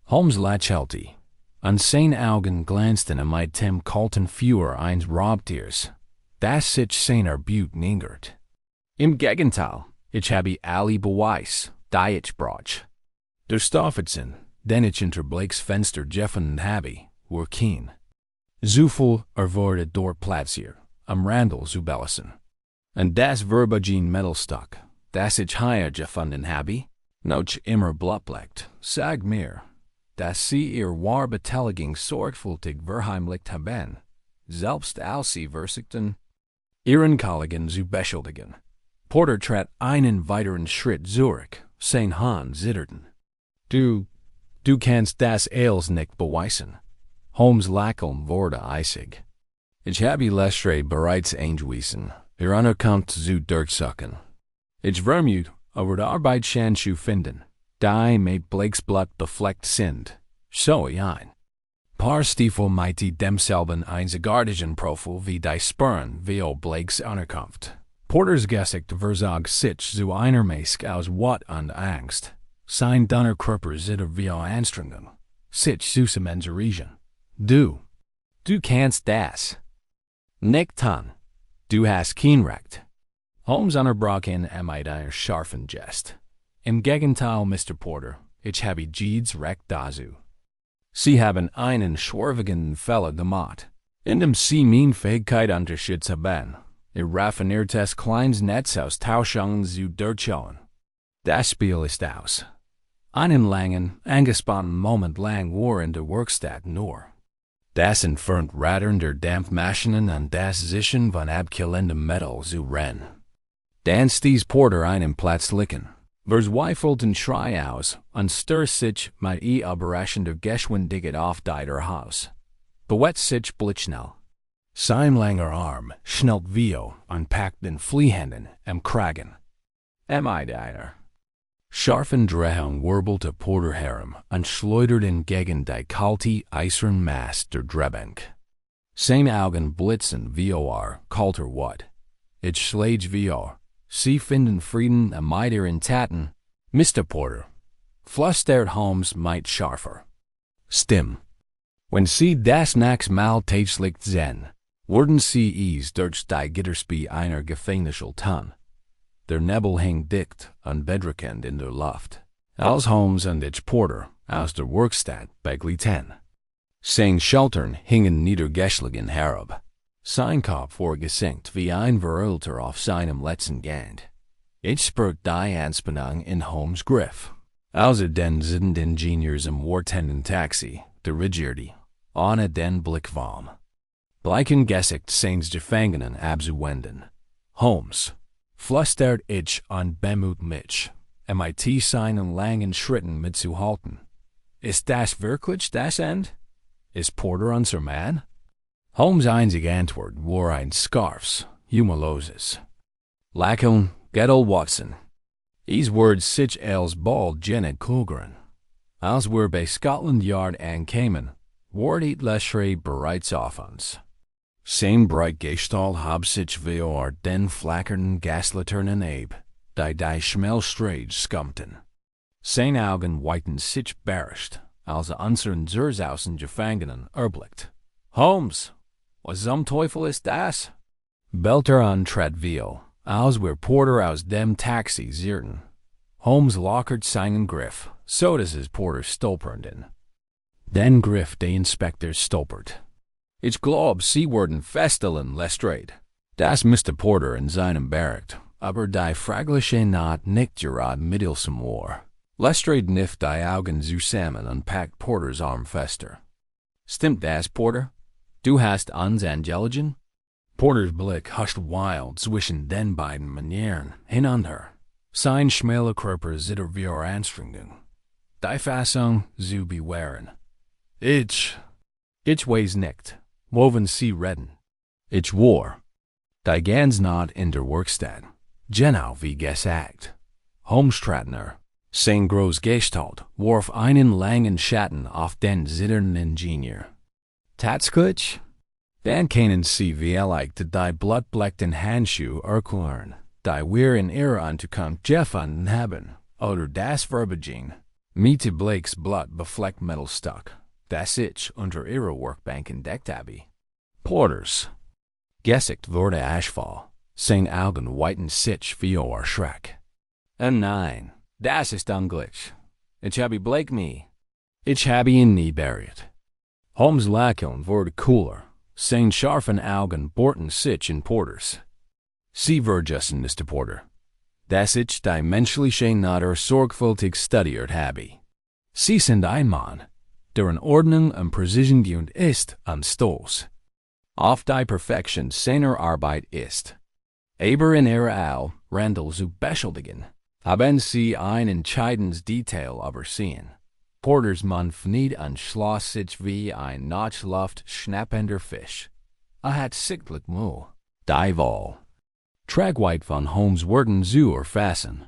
Holmes lächelte, und seine Augen glänzten mit dem kalten Feuer eines Raubtiers, das sich seiner Beute nähert. Im Gegenteil, ich habe alle Beweise, die ich brauche. Der Stoffetzen, den ich hinter Blakes Fenster gefunden habe, war kein. So viel wurde dort platziert, Randall zu belassen. Und das Verbogene Mittelstück, das ich hier gefunden habe, noch immer blutbleckt, sagt mir, dass Sie ihr wahre Beteiligung sorgfältig verheimlicht haben, selbst als Sie versuchten, Ihren Kollegen zu beschuldigen. Porter trat einen weiteren Schritt zurück, sein Hand zitterten. Du kannst das alles nicht beweisen. Holmes' Lächeln wurde eisig. Ich habe Lestrade bereits eingewiesen, ihr anerkannt zu durchsuchen. Ich vermute, über die Arbeit schon zu finden, die mit Blakes Blut befleckt sind, so ein paar Stiefel mit demselben einzigartigen Profil wie die Spuren wie Blakes Ankunft. Porters Gesicht verzog sich zu einer Maske aus Wut und Angst. Sein dünner Körper zitterte wie Anstrengung. sich Susamenzerischen. Du kannst das. Nicht tun. Du hast kein Recht. Holmes unterbrochen mit einer scharfen Gest. Im Gegenteil, Mr. Porter, ich habe jedes Recht dazu. Sie haben einen schwerwiegenden Fehler gemacht, indem Sie meine Fähigkeit unterschätzt haben, Ihr raffiniertes kleines Netz aus Täuschungen zu durchschauen. Das Spiel ist aus. Einen langen, angespannten Moment lang war in der Werkstatt nur das entfernt Rattern der Dampfmaschinen und das Zischen von abkühlendem Metall zu rennen. Dann stieß Porter einen plötzlichen, verzweifelten Schrei aus und stürzt sich mit überraschender Geschwindigkeit auf der Haus. Bewegt sich blitzschnell. Sein langer Arm schnellt Vio und packt den Fliehenden am Kragen. Einer scharfen Drehung wirbelte Porter herum und schleudert ihn gegen die kalte, eiserne Mast der Drehbank. Seine Augen blitzen wie kalter Wut. Ich schlage wie Sie finden Frieden mit Ihren Taten, Mr. Porter. Flüstert Holmes mit scharfer Stimme. Wenn Sie das nächste Mal tatsächlich sehen, werden Sie es durch die Gitterspie einer Gefängnisschule tun. Der Nebel hing dicht und bedrückend in der Luft, als Holmes und ich Porter aus der Werkstatt beglitten. Seine Schultern hingen niedergeschlagen herab. Sein Kopf war gesenkt wie ein Verurteilter auf seinem letzten Gang. Ich spürte die Anspannung in Holmes' Griff, als den sitzenden Ingenieurs im wartenden Taxi dirigierte, ohne den Blick warm. Bleichen Gesicht seines Gefangenen abzuwenden. Holmes, flüstert ich und bemüht mich, mit seinen langen Schritten mitzuhalten. Ist das wirklich das Ende? Ist Porter unser Mann? Holmes' einzige Antwort war ein scarfs, humorloses Lächeln, Gettle Watson. These words sich als bald Janet Kulgren. Als wir bei Scotland Yard ankamen, ward it Leschre bereits auf uns. Sein Breitgestalt hab sich wie den flackernden Gaslaternen Abe, die Schmelstrage skumpten. Sein Augen weiten sich beherrscht, als unseren Zerzausen Gefangenen erblickt. Holmes, was zum Teufel ist das? Belter antrat viel, als wir Porter aus dem Taxi zierten. Holmes lockert seinen Griff, so dass es Porter stolpernden. Den Griff der Inspektor stolpert. Ich glaub, Sie werden feststellen, Lestrade, dass Mr. Porter in seinem Barrakt, aber die fragliche Naht nicht gerade mittelsam war. Lestrade knifft die Augen zusammen und packt Porters Arm fester. Stimmt das, Porter? Du hast uns angeligen? Porters Blick huscht wild zwischen den beiden Manieren hinunter. Sein schmäler Körper zittert wie Anstrengung. Die Fassung zu bewähren. Ich weiß nicht, woven Sie reden. Ich war. Die ganz Naht in der Werkstatt. Genau wie gesagt. Holmes Stratner, sein Großgestalt, warf einen langen Schatten auf den zitternden Ingenieur. Tatsächlich? Dann können Sie vielleicht die blutbleckten Handschuhe erklären, die wir in Ihrer Unterkunft gefunden haben, oder das Verbegen, mit Blakes Blut befleckt Metallstück, das ich unter Ihrer Workbank entdeckt habe. Porters Gesicht wurde Aschfall, sein Augen weiten sich wie Schreck. Nein, das ist Unglück. Ich habe Blake nie. Ich habe ihn nie buried. Holmes' Lächeln wurde cooler, seine scharfen Augen bohrten sich in Porters. Sie vergessen, Mr. Porter, dass ich die menschliche Natur sorgfältig studiert habe. Sie sind ein Mann, der in Ordnung und Präzision gewöhnt ist und stolz auf die Perfektion seiner Arbeit ist. Aber in ihrer Au, Randall zu beschuldigen, haben Sie ein entscheidendes Detail übersehen. Porters Mund fnied und schloss sich wie ein nach Luft schnappender Fisch. Hat sichtlich Mühe. Die Wahl. Tragweit von Holmes werden zu erfassen.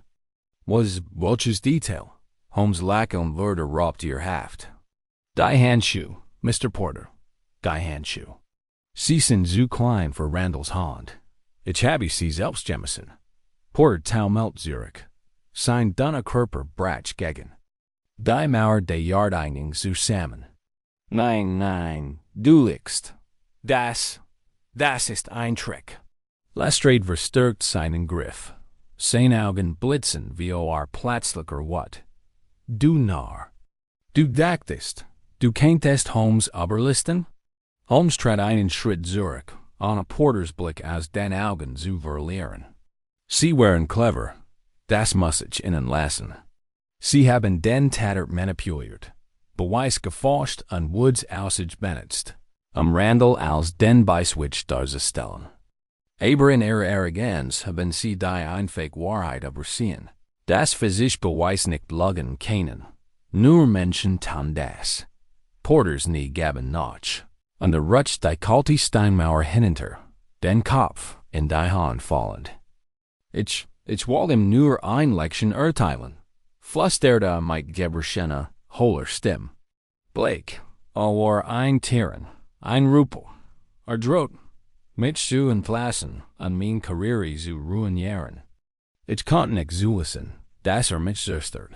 Was welches Detail? Holmes Lächeln wurde raubtierhaft. Die Handschuhe, Mr. Porter. Die Handschuhe. Sie sind zu klein für Randalls Hand. Ich habe sie selbst gemessen. Porter taumelt Zurich. Sein dünner Körper brach gegen Die Mauer der Jahrdining zusammen. Nein, nein, du liegst. Das ist ein Trick. Lestrade verstärkt seinen Griff. Seine Augen blitzen wie plötzlich what? Du Narr. Du dachtest, du könntest Holmes überlisten? Holmes trat einen Schritt zurück, ohne Porters Blick aus den Augen zu verlieren. Sie waren clever, das muss ich ihnen lassen. Sie haben den Tatter manipuliert, Beweis geforscht und Woods Aussage benutzt, Randall als den Beiswitch darzustellen. Aber in ihrer Arroganz haben sie die einfache Wahrheit übersehen. Das für sich Beweis nicht lügen können. Nur Menschen tun das. Porters nie gaben nach. Und rutscht die kalte Steinmauer hinunter, den Kopf in die Hand fallend. Ich wollte ihm nur ein Leckchen urteilen, flüsterte mit gebrechene, hohler Stimme. Blake, ein Tieren, ein Rupel, droht, mich zu entlassen und mein Karriere zu ruinieren. Ich konnte nicht zulassen, dass mich zerstört.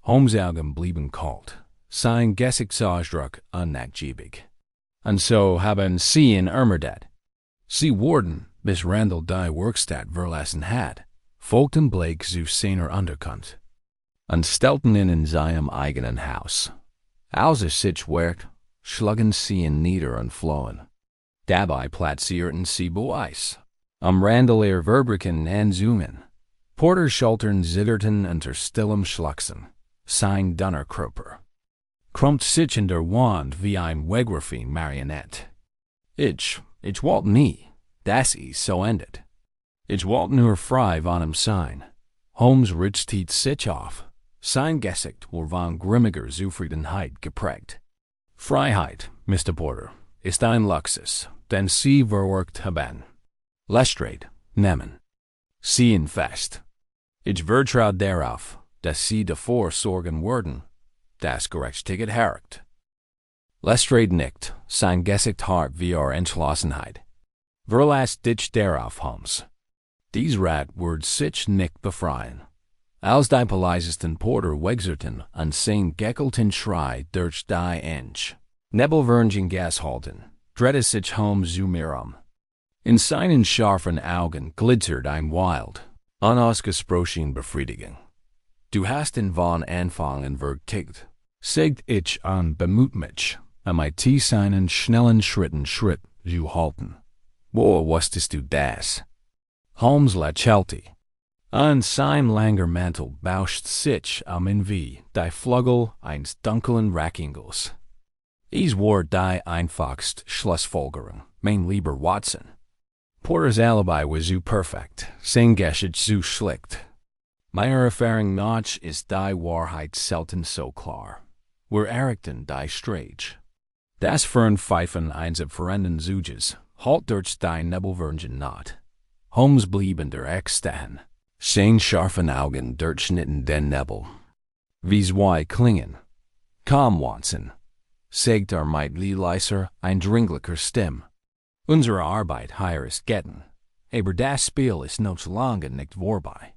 Holmes' Augen blieben kalt, sein Gesichtsausdruck unnachgiebig. Und so haben sie ihn ermordet. Sie wurden, bis Randall die Werkstatt verlassen hat, folgten Blake zu seiner Unterkunft und stellten ihn in seinem eigenen Haus. Als sich wehrt, schlugen sie ihn nieder und flohen. Dabei platzierten sie Beweis, Randall Verbrechen anzoomen. Porters Schultern zitterten unter stillem Schluchzen, sein Donnerkörper krummt sich in der Wand wie ein wegwerfende Marionette. Ich wollte nie, dass es so endet. Ich wollte nur frei von ihm sein. Holmes richtete sich auf. Sein Gesicht war von grimmiger Zufriedenheit geprägt. Freiheit, Mr. Porter, ist ein Luxus, den Sie verwirkt haben. Lestrade, nehmen Sie ihn fest. Ich vertraue darauf, dass Sie davor sorgen würden, das Gerechtigkeit herrscht. Lestrade nickt, sein Gesicht hart wie Entschlossenheit. Verlass dich darauf, Holmes. Dies Rat wird sich nicht befreien. Als die Polizisten Porter wegzerten und sein geckelten Schrei durch die Inch Nebelwürnchen Gas halten, drehte sich Holmes zu mir In seinen scharfen Augen glitzert ein Wild, unausgesprochen Befriedigung. Du hast ihn von Anfang an verkickt, sagt ich und bemüht mich, mit seinen schnellen Schritten Schritt zu halten. Wo wusstest du das? Holmes lächelte. An sein langer Mantel bauscht sich ihn wie die Flügel eines dunklen Rackingels. Es war die einfachste Schlussfolgerung, mein lieber Watson. Porters Alibi war so perfekt, sein Geschichte so schlicht. Meiner Erfahrung nach ist die Wahrheit selten so klar. Wir erregten die Streich. Das Fernpfeifen eines verrennten Zuges halt durch die Nebelwürnchen not. Holmes blieb in der Ecke stehen. Sein scharfen Augen durchschnitten den Nebel. Wie zwei Klingen. Komm, Watson, sagt mit leiser, eindringlicher Stimme. Unsere Arbeit hier ist getan, aber das Spiel ist noch lange nicht vorbei.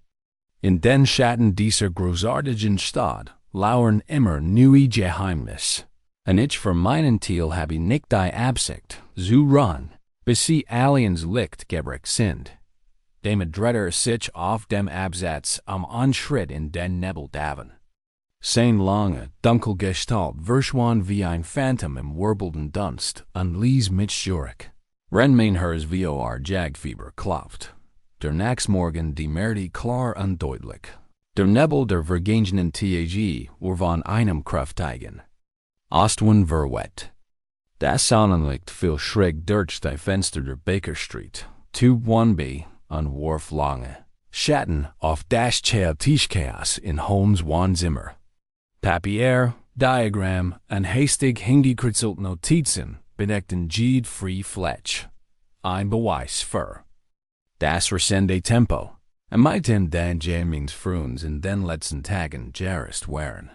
In den Schatten dieser großartigen Stadt lauern immer neue Geheimnisse. Und ich für meinen Teil habe nicht die Absicht, zu ruhen, bis sie Aliens Licht gebrig sind. Dem Dretter sich auf dem Absatz am Anschritt in den Nebel daven. Sein lange, dunkel Gestalt verschwand wie ein Phantom im wirbelnden Dunst und ließ mich zurück. Wenn mein Herz wie Jagdfieber klopft. Der Morgen die Merde klar und deutlich. Der Nebel der vergangenen Tage war von einem kräftigen Ostwind verweht. Das Sonnenlicht fiel schräg durch die Fenster der Baker Street, Tube 1B und warf lange Schatten auf das Chaos in Holmes' Wohnzimmer. Papier, Diagramm und hastig hingekritzelt Notizen bedeckten jede free Fletch. Ein Beweis für das recente Tempo. Mit dem den Jamings Fruns in den letzten Tagen gerist waren.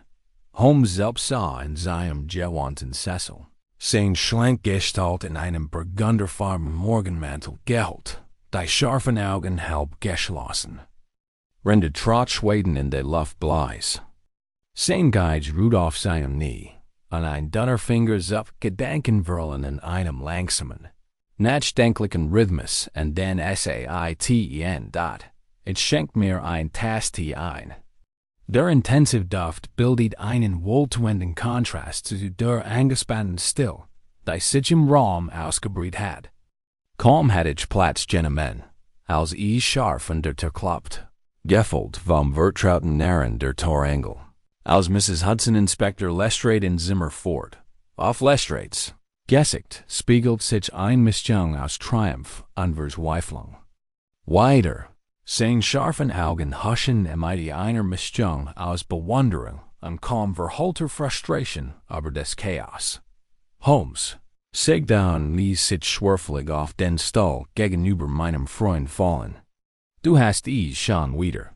Holmes selbst sah in seinem gewanten Sessel sein schlank Gestalt in einem burgunderfarbenen Morgenmantel gehüllt, die scharfen Augen halb geschlossen. Rende Trott Schweden in der Luft blies. Sein Guides Rudolf seinem nie, an ein Donnerfingers up Gedankenverlen in einem langsamen, nachdenklichen Rhythmus und den Saiten dot. Es schenkt mir ein Tasti ein. Der intensive Duft bildet einen wohltuenden Kontrast zu der angespannten Still, die sich im Raum ausgebreitet hat. Kaum hatte ich Platz genommen, als ich scharf und der klopft, gefolgt vom vertrauten Narren der Torengel, als Mrs. Hudson Inspector Lestrade in Zimmer fort. Auf Lestrades Gesicht spiegelt sich ein Mischung aus Triumph und Verzweiflung. Weiter, sein scharfen Augen huschen die einer Mischung aus Bewunderung und kaum verholter Frustration über des Chaos. Holmes, seg down ließ sich schwerfällig auf den Stuhl gegenüber meinem Freund fallen. Du hast schon wieder.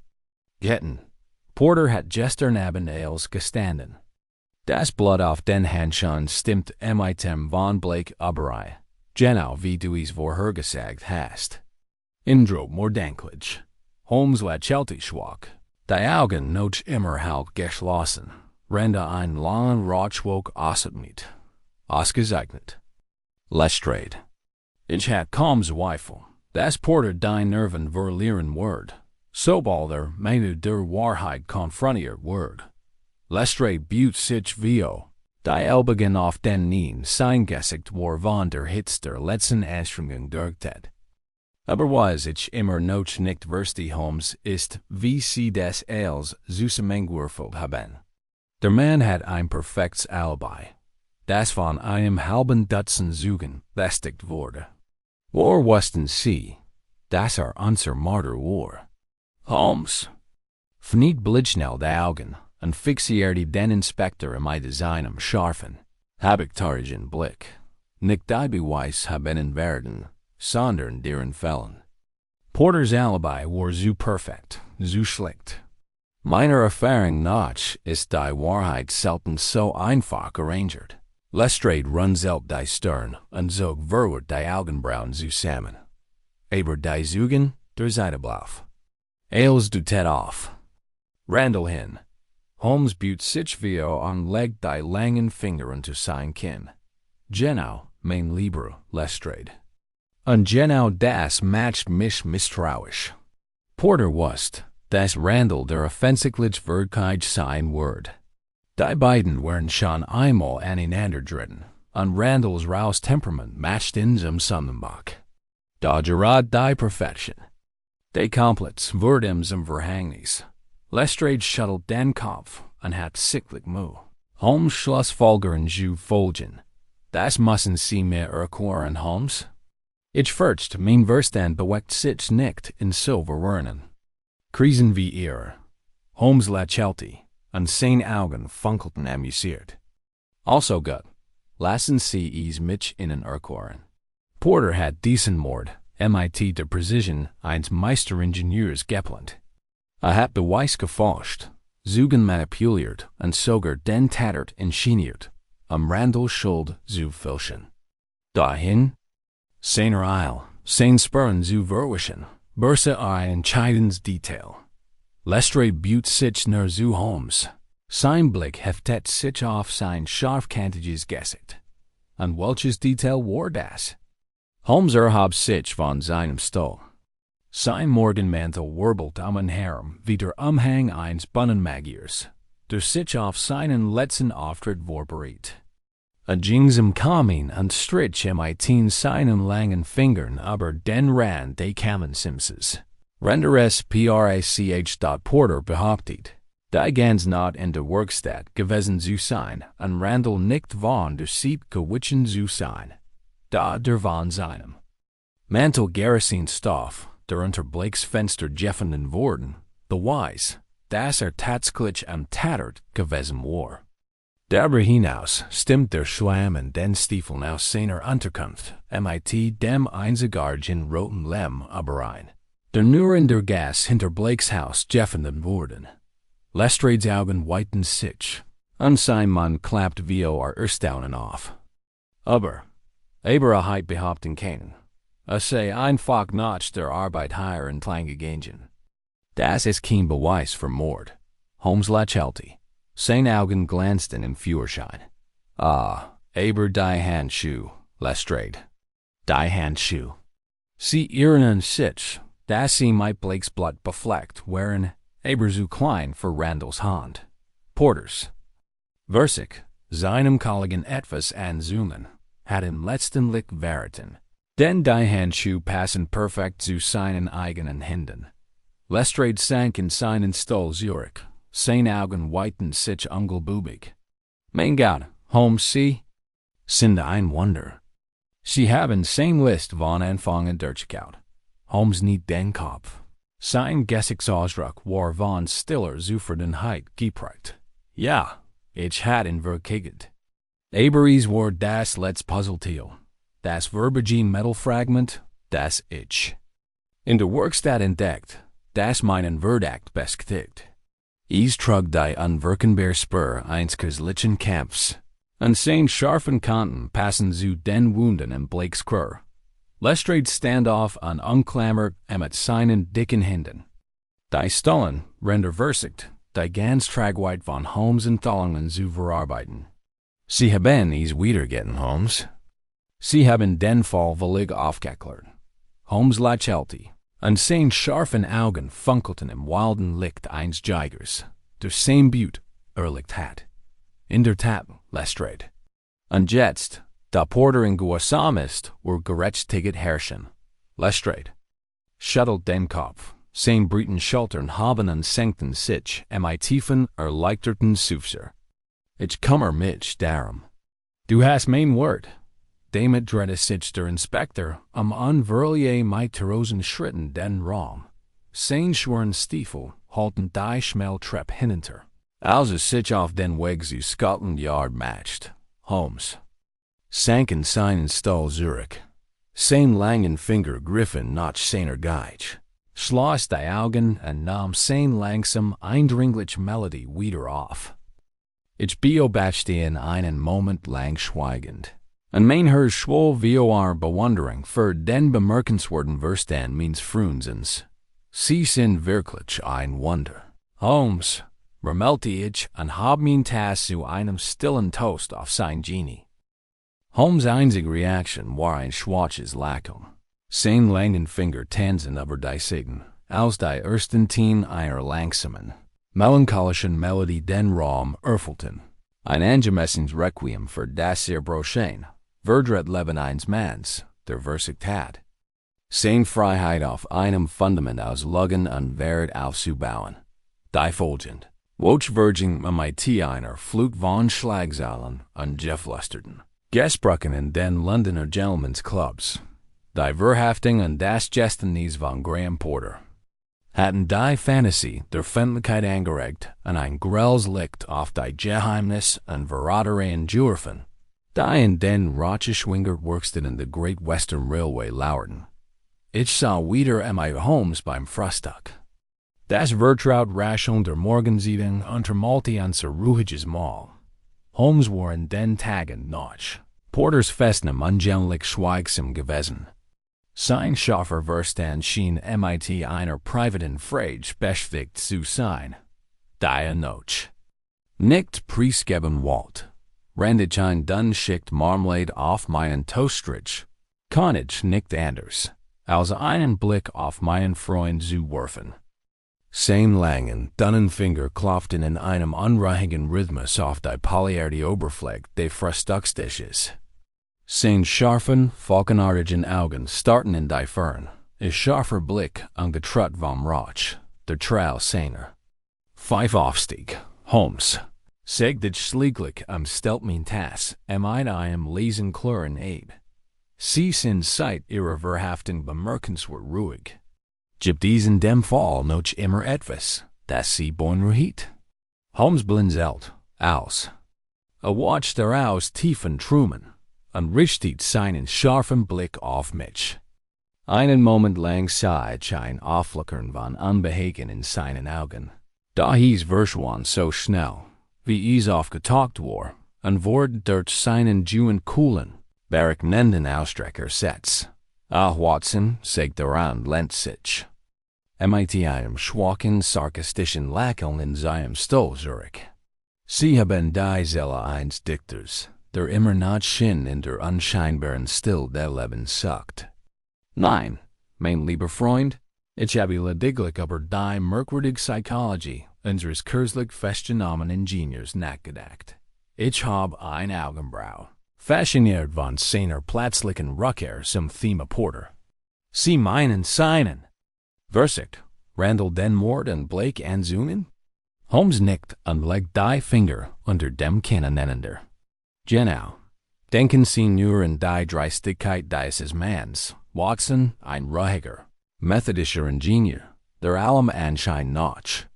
Getten. Porter hat gestern Abend Ales gestanden. Das Blut auf den Händchen stimmt item von Blake überei, genau wie du es vorher gesagt hast. Indro mordenklich. Holmes lächelte schwach. Die Augen noch immer halb geschlossen, rende ein langen Rotschwog ausatmet. Ausgezeichnet. Lestrade. Ich hat kaum Zweifel, dass Porter dein Nerven verlieren wird, sobald meine der Wahrheit konfrontiert wird. Lestrade buht sich vio, die Elbigen auf den Knien sein Gesicht war von der Hitze der letzten Anstrengung durchtet. Aber was ich immer noch nicht verstehe, Holmes, ist, wie sie des als zusammengewürfelt haben. Der Mann hat ein perfektes Alibi, das von einem halben Dutzend Zeugen bestätigt wurde. Wo wussten sie, dass unser Mörder war? Holmes verniet blitzschnell die Augen und fixierte den Inspektor in seinem scharfen, habaktorigen Blick. Nicht die Beweis haben werden, sondern deren Fällen. Porters Alibi war so perfekt, so schlicht. Meiner Erfahrung nach ist die Wahrheit selten so einfach arrangiert. Lestrade runzelt die Stirn und zog verwirrt die Augenbrauen zusammen. Aber die Zeugen, der Zeiteblauf. Als du tet auf. Randall hin. Holmes buht sich vio und legt die langen Finger unter sein Kinn. Genau, mein lieber Lestrade. Und genau das macht mich misstrauisch. Porter wusste, dass Randall der offensichtlich Wirklichkeit sein wird. Die beiden waren schon einmal aneinander dritten, und Randalls raues Temperament matcht in zum Sonnenbach. Da gerad die Perfektion. Die Komplets wird zum Verhängnis. Lestrade schüttelt den Kopf und hat sichtlich Mühe. Holmes schlussfolgern zu folgen. Das müssen Sie mir erklären, Holmes. Ich fürchte, mein Verstand bewegt sich nicht in so verwirrungen. Krisen wie ihr. Holmes lächelte, und seine Augen funkelten amüsiert. Also gut, lassen Sie es mich Ihnen erklären. Porter hat diesen Mord, mit der Präzision eines Meisteringenieurs geplant. Hat Beweis geforscht, Zeugen manipuliert und sogar den Täter inszeniert, Randall Schuld zu fälschen. Dahin, seiner Eil, sein Spüren zu verwischen, Börse ein entscheidendes Detail. Lestrade buht sich nur zu Holmes. Sein Blick heftet sich auf sein scharfkantiges Gesicht. Und welches Detail war das? Holmes erhob sich von seinem Stuhl. Sein Morgenmantel wirbelt ihn herum wie der Umhang eines Bunnenmagiers, der sich auf seinen letzten Auftritt vorbereitet. Ging zum Kamin und strich mit seinen langen Fingern über den Rand des Kammersimses. Renderes Prach. Porter behauptet, die ganz not in der Werkstatt gewesen zu sein, und Randall nicht von der Sieb gewichen zu sein, da der von seinem Mantel Stoff, der unter Blakes Fenster gefunden worden, beweis, dass tatsächlich Tatort gewesen war. Darüber hinaus stimmt der Schlamm in den Stiefeln aus seiner Unterkunft mit dem einzigartigen roten Lehm überein, der nur in der Gasse hinter Blakes Haus gefunden worden. Lestrades Augen weiten sich, und sein Mann klappt vio Erstaunen auf. Aber hat behaupten können, sei einfach nach der Arbeit hier entlang gegangen. Das ist kein Beweis für Mord. Holmes lächelte. Sein Augen glänzten im Führerschein. Ah, aber die Handschuhe, Lestrade. Die Handschuhe. Sie ihren Sitz, dass sie mit Blakes Blut befleckt waren, aber zu klein für Randalls Hand. Porters. Versich, seinem Kollegen etwas anzoomen, hat im letzten Licht verraten. Denn die Handschuhe passen perfekt zu seinen eigenen Händen. Lestrade sank in seinen Stuhl Zurich, sein Augen weiten sich ungelbubig. Mein Gott, Holmes, Sie sind ein Wunder. Sie haben sein List von Anfang an durchgekaut. Holmes nicht den Kopf. Sein Gesichtsausdruck war von stiller Zufriedenheit geprägt. Ja, ich hatte ihn verkriegt. Aber es war das letzte Puzzleteil. Das verbige Metallfragment, das ich in der Werkstatt entdeckt, das meinen Verdacht bestätigt. Es trug die unwirkbare Spur eines köstlichen Kampfs. An seinen scharfen Kanten passen zu den Wunden in Blakes Krur. Lestrades Standoff an unklammert mit seinen dicken Händen. Die Stollen render versicht, die ganz Tragweite von Holmes Erzählungen zu verarbeiten. Sie haben es wiedergetten, Holmes. Sie haben den Fall völlig aufgeklärt. Holmes lächelte, und seine scharfen Augen funkelten im wilden Licht eines Jägers, der sein Blut erlegt hat. In der Tat, Lestrade. Und jetzt, da Porter in Gehorsam ist, gerechtigkeit herrschen. Lestrade schüttelt den Kopf. Seine breiten Schultern haben und senken sich tiefen, erleichterten Seufzer. Ich kummer mich darum. Du hast mein Wort. Damit drehte sich der Inspektor unwirrlich mit tausend Schritten den Raum. Sein schweren Stiefel halten die Schmeltreppe hinunter. Als sich auf den Weg zu Scotland Yard matcht, Holmes sank in seinen Stuhl Zurich. Sein langen Finger griffen nach seiner Geige, schloss die Augen und nahm sein langsam eindringliche Melodie wieder auf. Ich beobachtete ihn einen Moment lang schweigend. Und mein Herr schwoll vor Bewunderung für den bemerkenswerten Verstand meines Freundes. Sie sind wirklich ein Wunder. Holmes, murmelte ich und hab mein Tass zu einem stillen Toast auf sein Genie. Holmes' einzige Reaktion war ein schwaches Lachen. Sein langen Finger tanzen über die Seiten, als die ersten Tien einer langsamen, melancholischen Melodie den Raum erfüllten. Ein angemessenes Requiem für das Erbrochen. Verdret Leben eines Manns, der versicht hat. Seine Freiheit auf einem Fundament aus Luggen und Wert aufzubauen. Die folgend. Wochverging mit einer Flut von Schlagzeilen und Geflüsterten. Gesprochen in den Londoner Gentlemen's Clubs. Die Verhaftung und das Gestännis von Graham Porter. Hatten die Fantasie der Fändlichkeit angeregt und ein grelles Licht auf die Geheimnis und Verratereien geworfen. Die in den Rocheschwingert Werkstatt in der Great Western Railway lauerten. Ich sah wieder Holmes beim Frühstück. Das Vertraut Rascheln der Morgensiedung untermalte unser ruhiges Mahl. Holmes war in den Tagen noch Porters Festnem ungemlich schweigsam gewesen. Sein scharfer Verstand schien einer privaten Frage beschäftigt zu sein. Die Noche nicht preisgeben wollte. Rand ich ein dünn Schicht Marmelade auf meinen Toaststrich, kann ich nicht anders, als einen Blick auf meinen Freund zu werfen. Sein langen, dünnen Finger klopften in einem unruhigen Rhythmus auf die polierte Oberfläche des Frühstückstisches. Sein scharfen, falkenartigen Augen starrten in die Fern, ein scharfer Blick angetrut vom Rauch, der Trail seiner. Pfeif Aufstieg, Holmes. Seg dit schlieglich stelt mein Tass, einem lesen klaren Abe. Sie sind seit ihrer Verhaftung bemerkenswert ruhig. Gibt diesen dem Fall noch immer etwas, das sie beunruhigt? Holmes blinzelt, aus. Watcht daraus tiefen Trumen, und richtet seinen scharfen Blick auf mich. Einen Moment lang sah ich ein Aufflackern von Unbehagen in seinen Augen. Da hieß verschwand so schnell, wie es aufgetaucht war, und wurde durch seinen Juen coolen, berechnenden Ausstrecker setzt. Watson, sagt daran lehnt sich. Mit einem schwachen, sarkastischen Lächeln in seinem Stuhl Zurich. Sie haben die Zelle eines Dichters, der immer nach Sinn in der unscheinbaren Still der Leben sucht. Nein, mein lieber Freund, ich habe lediglich über die merkwürdige Psychologie unseres kürzlich festgenommenen Ingenieurs nachgedacht. Ich habe ein Augenbrau, fasziniert von seiner plötzlichen Rückkehr zum Thema Porter. Sie meinen seinen Versicht, Randall den Mord und Blake anzunehmen? Holmes nickt und legt die Finger unter dem Kinn aneinander. Genau. Denken Sie nur an die Dreistigkeit dieses Manns, Watson, ein ruhiger, methodischer Ingenieur, der allem Anschein nach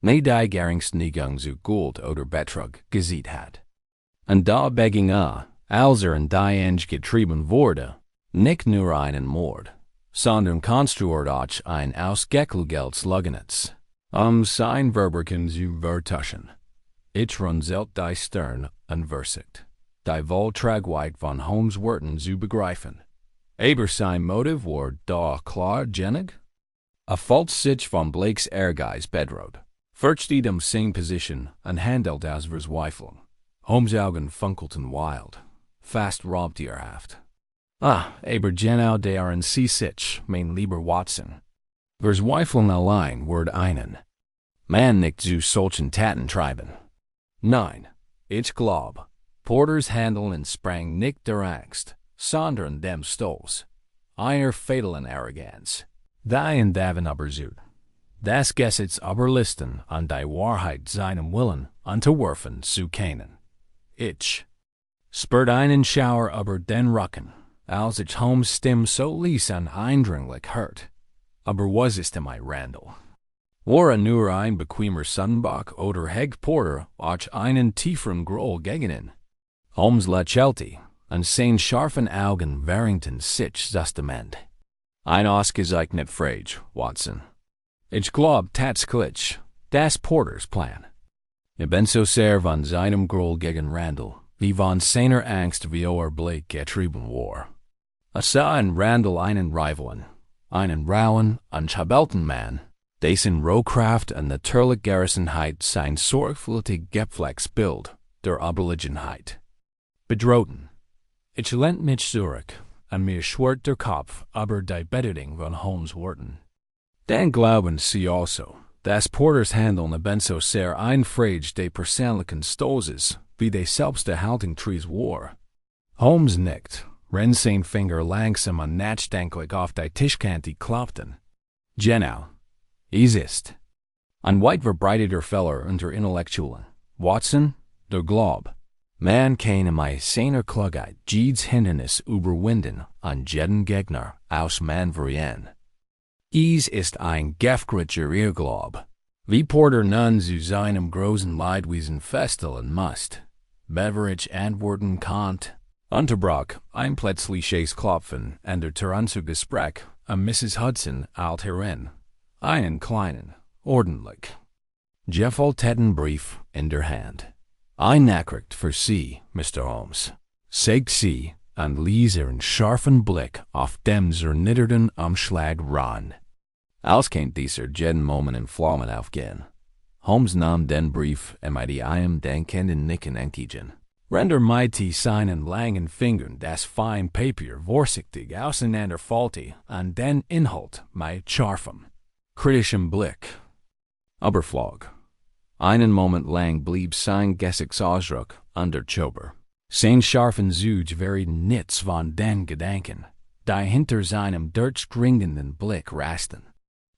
nie die geringste zu Gold oder Betrug gesehen hat. Und da beging als in die Enge getrieben wurde, nicht nur einen Mord, sondern konstruiert auch ein ausgeklügeltes Lügennetz, sein Verbrechen zu vertuschen. Ich runzelt die Stirn und versicht, die Wohltragweite von Holmes' Worten zu begreifen. Aber sein Motiv war da klar genug? Fällt sich von Blakes Ehrgeiz bedroht, versteht seine Position und handelt aus Verzweiflung. Holmes' Augen funkelten wild, fast raubtierhaft. Aber genau darin sie sich, mein lieber Watson. Verzweiflung allein wird einen Mann nicht zu solchen Taten treiben. Nein, ich glaub, Porters Handeln sprang nicht der Angst, sondern dem Stolz, einer fatalen Arroganz, die in Davon übersieht. Das Gesetz überlisten an die Wahrheit seinem Willen unterwerfen zu können. Ich spürt einen Schauer über den Rücken, als ich Holmes' Stimme so leise und eindringlich hört. Aber was ist mein Randall? War nur ein bequemer Sonnenbock oder hegt Porter auch einen tieferen Groll gegen ihn? Holmes lächelte, und seine scharfen Augen verringten sich justement. Ein ausgezeichnet Frage, Watson. Ich glaub tatsächlich, das Porters Plan. Ich bin so sehr von seinem Groll gegen Randall, wie von seiner Angst wie Blake getrieben war. Sah in Randall einen Rivalen, einen rauen, unchabelten Mann, dessen Rohkraft und natürliche Gerissenheit sein sorgfältig gepflegtes Bild der Überlegenheit bedrohten. Ich lehnt mich zurück, und mir schwirrt der Kopf über die Bedeutung von Holmes' Worten. Dann glauben Sie also, dass Porters Handeln ebenso sehr ein Frage des persönlichen Stolzes wie des Selbsterhaltungstriebs war. Holmes nickt, wenn sein Finger langsam und nachdenklich auf die Tischkante klopften. Genau. Es ist ein weit verbreiteter Fehler unter Intellektuellen, Watson, der Glaub, man kann seiner Klugheit jedes Hindernis überwinden und jeden Gegner ausmanövrieren. Es ist ein gefährlicher Irrglaube, wie Porter nun zu seinem großen Leidwesen feststellen musste. Bevor ich antworten konnte, unterbrach ein plötzliches Klopfen an der Tür zu Gespräch und Mrs. Hudson eilte herein, einen kleinen, ordentlich, gefalteten Brief in der Hand. Ein Nachricht für Sie, Mr. Holmes, sagt sie und ließ ihren scharfen Blick auf dem zerniederten Umschlag ruhen. Als kennt dieser jeden Moment in Flammen aufgehen. Holmes nahm den Brief und mit einem denkenden Nicken entgegen. Render mighty seinen langen Fingern das fein Papier vorsichtig auseinanderfallte und den Inhalt mit scharfem, kritischem Blick überflog. Einen Moment lang blieb sein Gesichtsausdruck unterzogen. Sein scharfen Zug verrieten nichts von den Gedanken, die hinter seinem durchdringenden Blick rasten.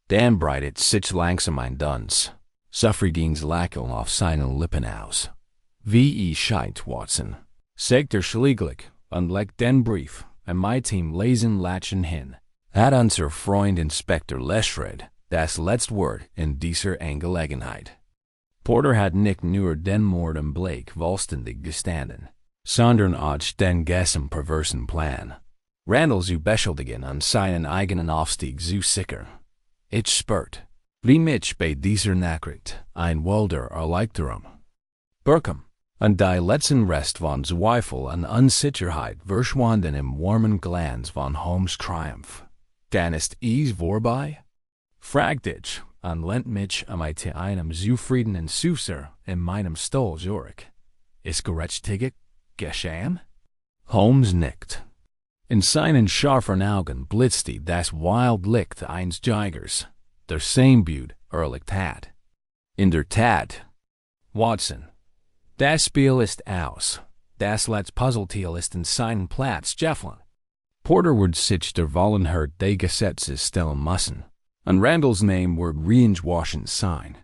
Dann breitet sich langsam ein Dunst, Lächeln auf seinen Lippen aus. Wie es scheint, Watson, sagt schließlich und legt den Brief und mit ihm lesen Latschen hin. Hat unser Freund Inspektor Lestrade das letzte Wort in dieser Angelegenheit. Porter hat nicht nur den Mord an Blake vollständig gestanden, sondern auch den ganzen perversen Plan, Randall zu beschuldigen und seinen eigenen Aufstieg zu sichern. Ich spürt, wie mich bei dieser Nachricht ein wilder Erleichterung bekam, und die letzten Rest von Zweifel und Unsicherheit verschwanden im warmen Glanz von Holmes' Triumph. Dann ist es vorbei? Fragt ich und lehnt mich mit einem zufriedenen Süßer in meinem Stol Zurich. Ist gerechtigkeit geschehen? Holmes nickt. In seinen scharfen Augen blitzte das Wildlicht eines Jägers, der sein Blut erlegt hat. In der Tat, Watson, das Spiel ist aus. Das letzte Puzzleteil ist in seinen Platz gefallen. Porter wird sich der Vollenherd des Gesetzes stellen müssen. An Randalls Name wird reingewaschen sein.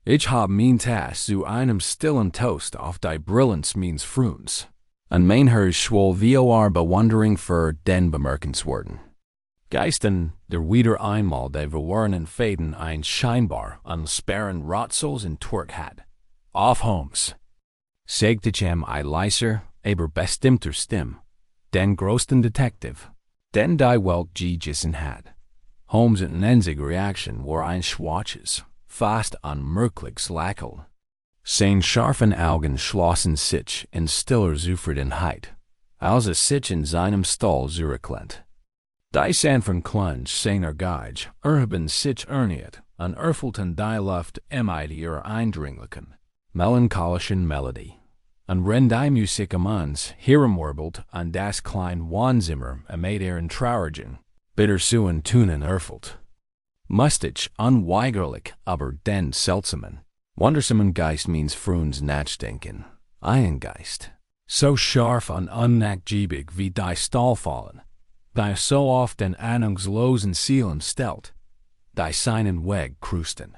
Ich hab mein Tass zu einem stillen Toast auf die Brillanz meines Freunds. An mein Herr schwoll vor Bewunderung für den Bemerkenswerten. Geisten der wieder einmal die verworrenen Fäden ein scheinbar unsperren Ratsels in Twerk hat. Auf Holmes. Sagte ich ihm ein leiser, aber bestimmter Stimme. Den größten Detective, den die Welt gegessen hat. Holmes' einzige Reaktion war ein schwaches, fast unmerkliches Lächeln. Seine scharfen Augen schlossen sich in stiller Zufriedenheit, als sich in seinem Stall zurücklehnt. Die sanften Klunge seiner Geige erheben sich erneut und erfüllten die Luft mit ihrer eindringlichen, melancholischen Melodie. Und wenn die Musik am uns herumwirbelt an das kleine Wohnzimmer mit ihren traurigen, bittersüßen Tönen erfüllt, musste ich unweigerlich aber den seltsamen, wundersamen Geist meines Freunds nachdenken. Ein Geist, so scharf und unnachgiebig wie die Stahlfallen, die so oft den ahnungslosen Seelen stellt, die seinen Weg krusten.